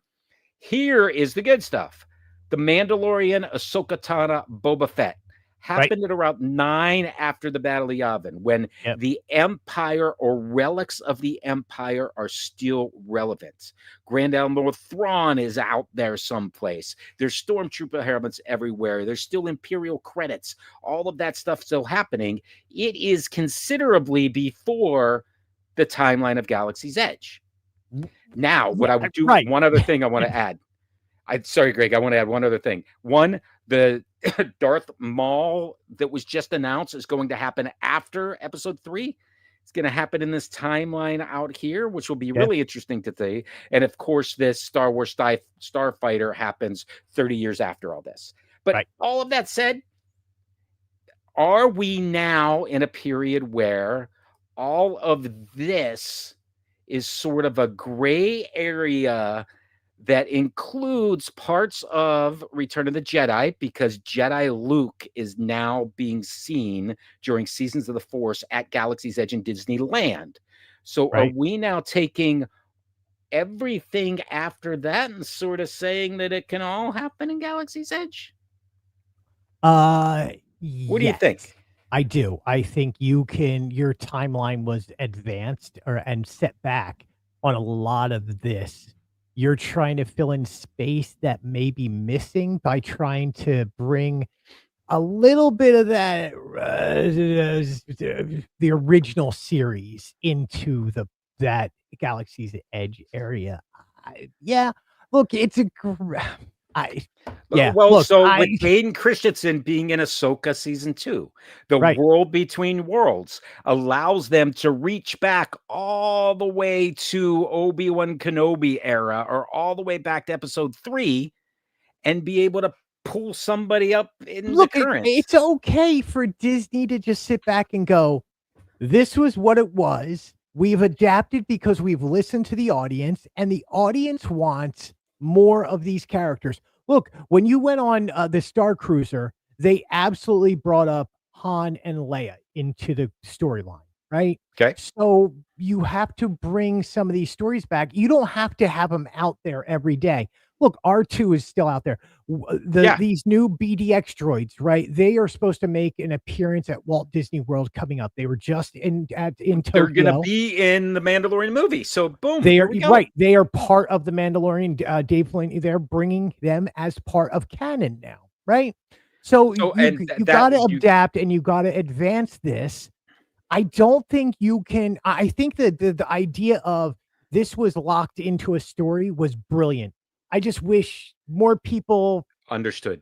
A: Here is the good stuff. The Mandalorian, Ahsoka Tano, Boba Fett happened at around 9 after the Battle of Yavin, when the Empire or relics of the Empire are still relevant. Grand Admiral Thrawn is out there someplace. There's stormtrooper helmets everywhere. There's still Imperial credits. All of that stuff still happening. It is considerably before the timeline of Galaxy's Edge. Now, what I would do, one other thing I want to add. Sorry, Greg, I want to add one other thing. One, the Darth Maul that was just announced is going to happen after episode 3. It's going to happen in this timeline out here, which will be really interesting to see. And of course, this Star Wars Starfighter happens 30 years after all this. But all of that said, are we now in a period where all of this is sort of a gray area that includes parts of Return of the Jedi, because Jedi Luke is now being seen during Seasons of the Force at Galaxy's Edge in Disneyland. So are we now taking everything after that and sort of saying that it can all happen in Galaxy's Edge? What do you think?
B: I do. I think your timeline was advanced and set back on a lot of this. You're trying to fill in space that may be missing by trying to bring a little bit of that the original series into that Galaxy's Edge area. Look, it's a
A: with Hayden Christensen being in Ahsoka season 2, the world between worlds allows them to reach back all the way to Obi-Wan Kenobi era, or all the way back to episode 3, and be able to pull somebody up in the current.
B: It's okay for Disney to just sit back and go, this was what it was. We've adapted because we've listened to the audience, and the audience wants more of these characters. Look, when you went on the Star Cruiser, they absolutely brought up Han and Leia into the storyline, right?
A: Okay.
B: So you have to bring some of these stories back. You don't have to have them out there every day. Look, R2 is still out there. These new BDX droids, right? They are supposed to make an appearance at Walt Disney World coming up. They were just in Tokyo.
A: They're going to be in the Mandalorian movie. So boom.
B: They are right. They are part of the Mandalorian. Dave Filoni, they're bringing them as part of canon now, right? So you got to adapt and you got to advance this. I don't think you can. I think that the idea of this was locked into a story was brilliant. I just wish more people
A: understood.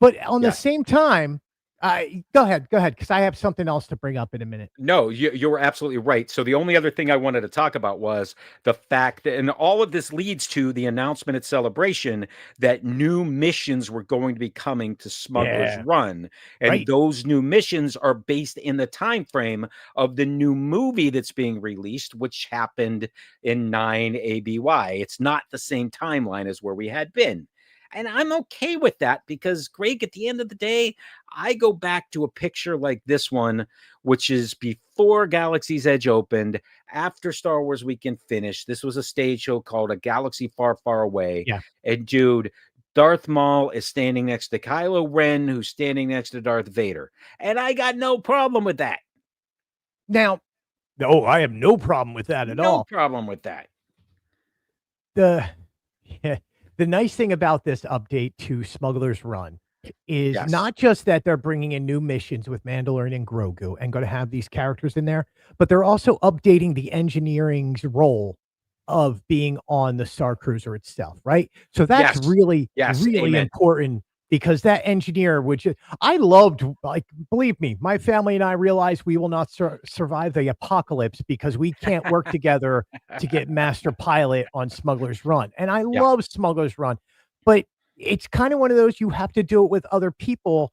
B: But on the same time, go ahead, because I have something else to bring up in a minute.
A: No, you were absolutely right. So the only other thing I wanted to talk about was the fact that, and all of this leads to the announcement at Celebration that new missions were going to be coming to Smugglers Run, and those new missions are based in the time frame of the new movie that's being released, which happened in 9 ABY. It's not the same timeline as where we had been. And I'm okay with that because, Greg, at the end of the day, I go back to a picture like this one, which is before Galaxy's Edge opened, after Star Wars Weekend finished. This was a stage show called A Galaxy Far, Far Away.
B: Yeah.
A: And, dude, Darth Maul is standing next to Kylo Ren, who's standing next to Darth Vader. And I got no problem with that.
B: Now, no, I have no problem with that at all.
A: No problem with that.
B: The nice thing about this update to Smugglers Run is not just that they're bringing in new missions with Mandalorian and Grogu and going to have these characters in there, but they're also updating the engineering's role of being on the Star Cruiser itself, right? So that's really important because that engineer, which I loved, like, believe me, my family and I realize we will not survive the apocalypse because we can't work together to get Master Pilot on Smugglers Run. And I love Smugglers Run, but it's kind of one of those, you have to do it with other people.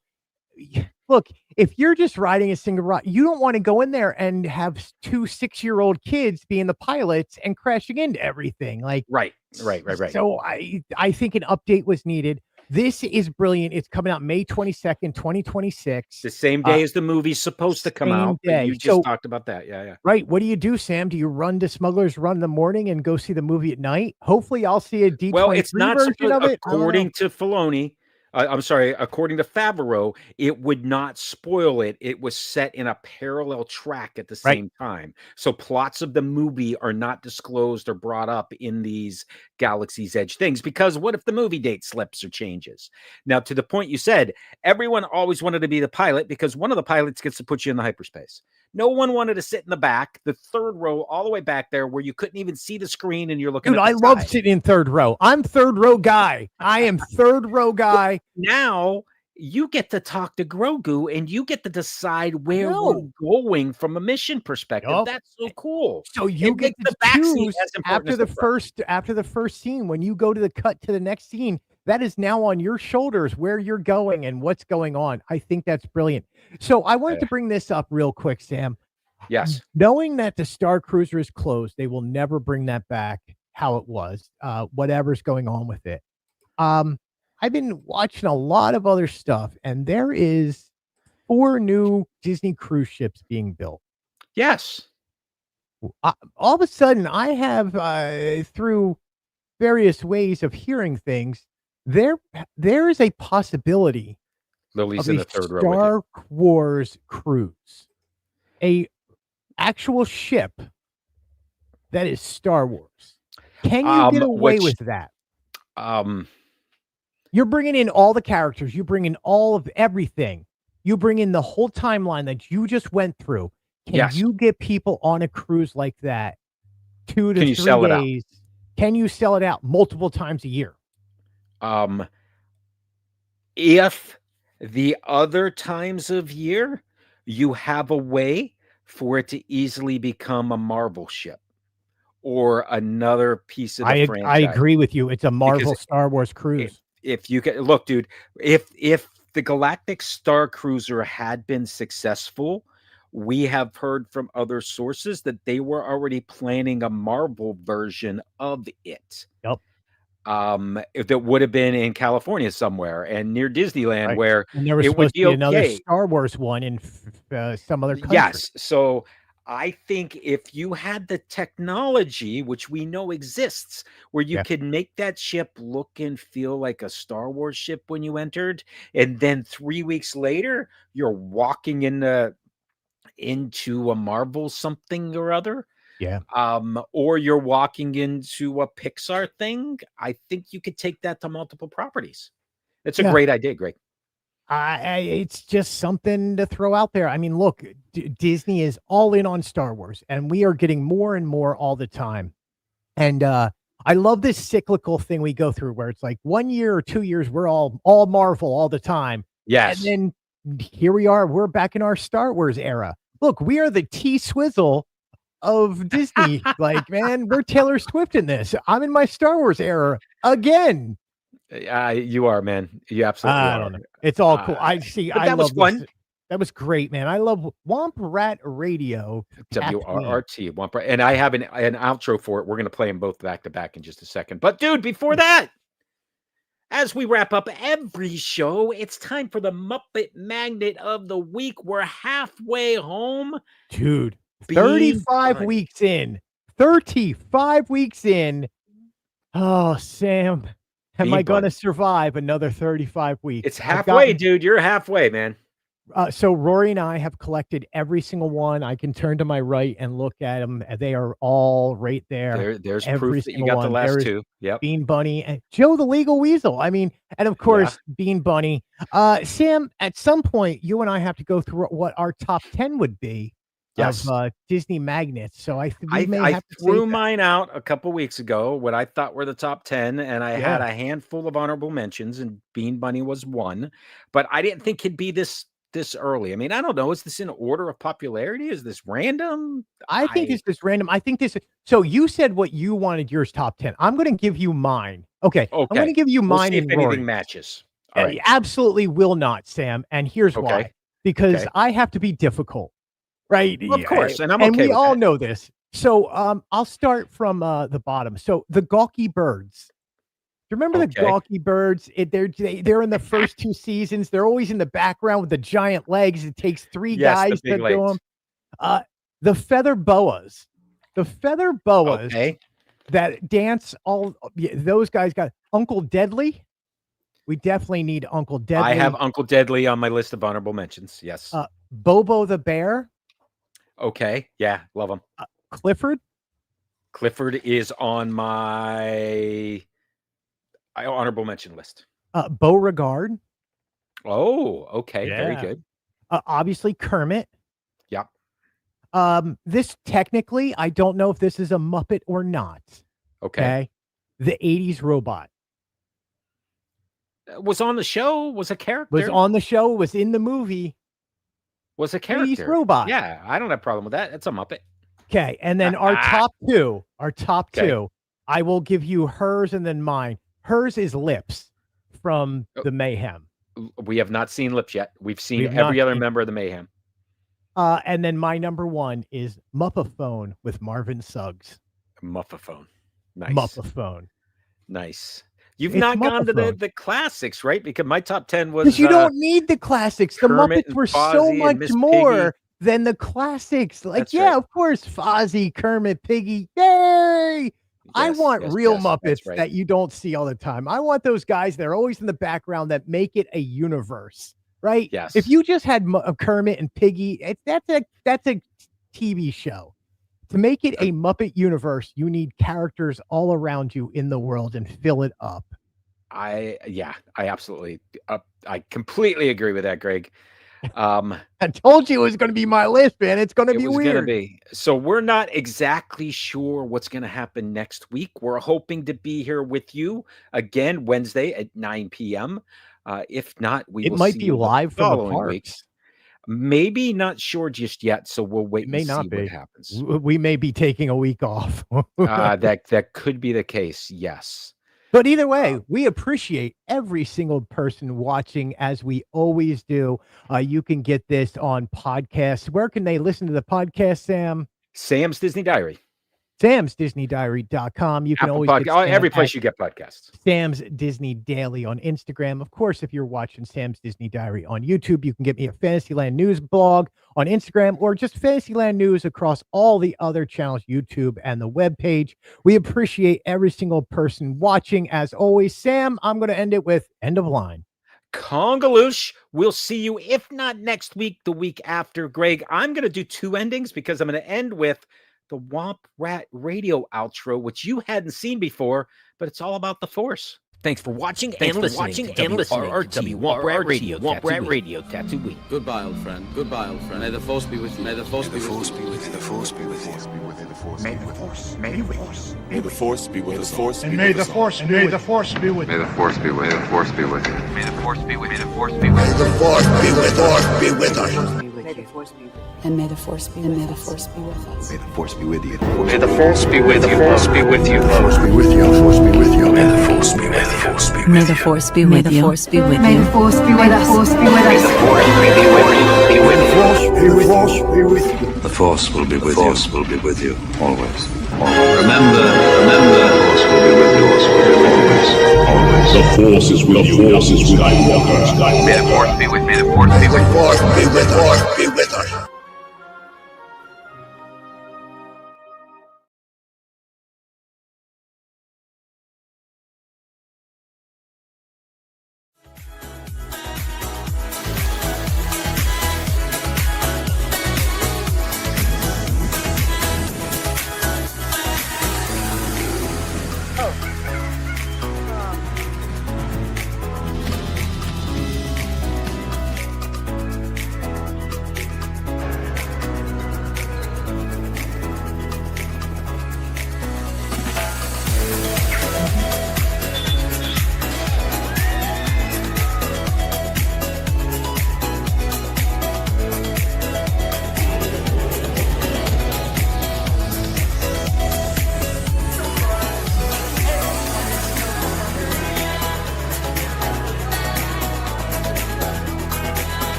B: Look, if you're just riding a single ride, you don't want to go in there and have 2 6-year-old kids being the pilots and crashing into everything. Like,
A: right.
B: So I think an update was needed. This is brilliant. It's coming out May 22nd, 2026.
A: The same day as the movie's supposed to come out. You just talked about that. Yeah.
B: Right. What do you do, Sam? Do you run to Smugglers Run in the morning and go see the movie at night? Hopefully I'll see a D23
A: well, it's not
B: version of it.
A: According to Filoni, I'm sorry, according to Favreau, it would not spoil it. It was set in a parallel track at the same time. So plots of the movie are not disclosed or brought up in these Galaxy's Edge things, because what if the movie date slips or changes? Now, to the point you said, everyone always wanted to be the pilot because one of the pilots gets to put you in the hyperspace. No one wanted to sit in the back, the third row, all the way back there where you couldn't even see the screen and you're looking at the
B: I love sitting in third row. I'm third row guy. I am third row guy.
A: Now you get to talk to Grogu and you get to decide where we're going from a mission perspective. That's so cool.
B: So you get to choose after the first scene, when you go to the cut to the next scene, that is now on your shoulders where you're going and what's going on. I think that's brilliant. So I wanted to bring this up real quick, Sam.
A: Yes.
B: Knowing that the Star Cruiser is closed, they will never bring that back how it was, whatever's going on with it. I've been watching a lot of other stuff, and there is 4 new Disney cruise ships being built.
A: Yes.
B: All of a sudden, I have, through various ways of hearing things, there is a possibility
A: Lily's
B: of
A: in
B: a
A: the third row
B: Star Wars cruise, a actual ship that is Star Wars. Can you get away with that? You're bringing in all the characters. You bring in all of everything. You bring in the whole timeline that you just went through. Can you get people on a cruise like that 2 to 3 days? Can you sell it out multiple times a year?
A: If the other times of year you have a way for it to easily become a Marvel ship or another piece of the franchise.
B: I agree with you. It's a Marvel Star Wars cruise.
A: If you can look, dude, if the Galactic Star Cruiser had been successful, we have heard from other sources that they were already planning a Marvel version of it.
B: Yep.
A: That would have been in California somewhere and near Disneyland, where
B: and there was supposed to be another Star Wars one in some other country.
A: Yes. So I think if you had the technology, which we know exists, where you could make that ship look and feel like a Star Wars ship when you entered, and then 3 weeks later, you're walking into a Marvel something or other.
B: Yeah.
A: Or you're walking into a Pixar thing. I think you could take that to multiple properties. It's a great idea, Greg.
B: It's just something to throw out there. I mean, look, Disney is all in on Star Wars, and we are getting more and more all the time. And I love this cyclical thing we go through where it's like 1 year or 2 years, we're all Marvel all the time.
A: Yes.
B: And then here we are, we're back in our Star Wars era. Look, we are the T-Swizzle of Disney. Like, man, we're Taylor Swift in this. I'm in my Star Wars era again.
A: You are, man. You absolutely
B: I
A: are.
B: don't know. It's all cool. I see.
A: But
B: I
A: that was
B: love
A: fun.
B: this. That was great, man. I love Womp Rat Radio.
A: WRRT. Womp. And I have an outro for it. We're going to play them both back to back in just a second. But dude, before that, as we wrap up every show, it's time for the Muppet Magnet of the Week. We're halfway home.
B: Dude, 35 weeks in. 35 weeks in. Oh, Sam. Am I going to survive another 35 weeks?
A: It's halfway, dude. You're halfway, man.
B: So Rory and I have collected every single one. I can turn to my right and look at them. They are all right there.
A: There's proof that you got the last two. Yep.
B: Bean Bunny and Joe the Legal Weasel. I mean, and of course, Bean Bunny. Sam, at some point, you and I have to go through what our top 10 would be of Disney magnets. So I
A: threw mine out a couple weeks ago, what I thought were the top 10, and I had a handful of honorable mentions, and Bean Bunny was one. But I didn't think it'd be this early. I mean, I don't know. Is this in order of popularity? Is this random?
B: I think it's just random. I think this. So you said what you wanted yours top 10. I'm going to give you mine. Okay. I'm going to give you mine.
A: We'll see if anything matches. All right.
B: Absolutely will not, Sam. And here's why. Because I have to be difficult, right?
A: Of course. And I'm okay.
B: And we
A: with
B: all
A: that.
B: know this. So I'll start from the bottom. So the Gawky Birds. Do you remember the Gawky Birds? They're in the first two seasons. They're always in the background with the giant legs. It takes three guys to do them. The feather boas. The feather boas that dance those guys got Uncle Deadly. We definitely need Uncle Deadly.
A: I have Uncle Deadly on my list of honorable mentions. Yes.
B: Bobo the Bear.
A: Okay. Yeah. Love him.
B: Clifford.
A: Clifford is on my honorable mention list.
B: Beauregard.
A: Oh, okay. Very good.
B: Obviously Kermit.
A: Yep.
B: This technically, I don't know if this is a Muppet or not.
A: Okay.
B: The 80s robot.
A: Was on the show, was a character.
B: Was on the show, was in the movie.
A: Was a character.
B: 80s robot.
A: Yeah, I don't have a problem with that. It's a Muppet.
B: Okay, and then our top two, I will give you hers and then mine. Hers is Lips from the Mayhem.
A: We have not seen Lips yet. We've seen every other member of the Mayhem.
B: And then my number one is Muppaphone with Marvin Suggs.
A: Muppaphone. Nice.
B: Muppaphone.
A: Nice. You've not gone to the classics, right? Because my top 10 was...
B: Because you don't need the classics. The
A: Kermit
B: Muppets were
A: Fozzie
B: so much
A: Miss
B: more than the classics. Like,
A: That's right.
B: of course, Fozzie, Kermit, Piggy. Yay! I want real Muppets that you don't see all the time. I want those guys that are always in the background that make it a universe, right?
A: Yes.
B: If you just had Kermit and Piggy, that's a TV show. To make it a Muppet universe, you need characters all around you in the world and fill it up.
A: I absolutely, I completely agree with that, Greg.
B: I told you it was going to be my list, man. It's going to be weird.
A: Gonna be. So we're not exactly sure what's going to happen next week. We're hoping to be here with you again Wednesday at 9 p.m. If not,
B: it might be live from the parks.
A: Week. Maybe not sure just yet, so we'll wait and see what happens.
B: We may be taking a week off.
A: That could be the case, yes.
B: But either way, we appreciate every single person watching, as we always do. You can get this on podcasts. Where can they listen to the podcast, Sam?
A: Sam's Disney Diary.
B: Sam'sDisneyDiary.com. You can
A: Apple
B: always get
A: every place you get podcasts.
B: Sam's Disney Daily on Instagram. Of course, if you're watching Sam's Disney Diary on YouTube, you can get me a Fantasyland News blog on Instagram or just Fantasyland News across all the other channels, YouTube and the webpage. We appreciate every single person watching. As always, Sam, I'm going to end it with end of line.
A: Congaloosh. We'll see you, if not next week, the week after. Greg, I'm going to do two endings because I'm going to end with the Womp Rat Radio outro, which you hadn't seen before, but it's all about the Force. Thanks for watching and listening to WRRT, Womp Rat Radio, Tatooine.
M: Goodbye, old friend. Goodbye, old friend. May the force be with you. May the force be with you.
E: May the force be with you.
K: May the force be with us.
N: May the force be with us.
K: And may the force be with you.
O: May the force be with you. May the force be with you.
E: May the force be with you.
O: May the force be with you.
E: May the force be with us. Be with us.
L: May the force be with you. And may the force be with us.
E: May the force be with you.
O: May the force be with you.
E: Force be with you.
O: Force
E: be with you. Force be with you.
O: May the force be with you.
L: May the force be with you. May the force be with you. May the force be with us.
O: May the force be with you.
E: The force be with you.
J: The force will be with you.
O: The force will be with you.
J: Always.
O: Remember, the force will be with you. Always.
K: The force is with you. The force is with Skywalker.
O: May the force be with me. The force be with you.
E: The force be with us. Be with us.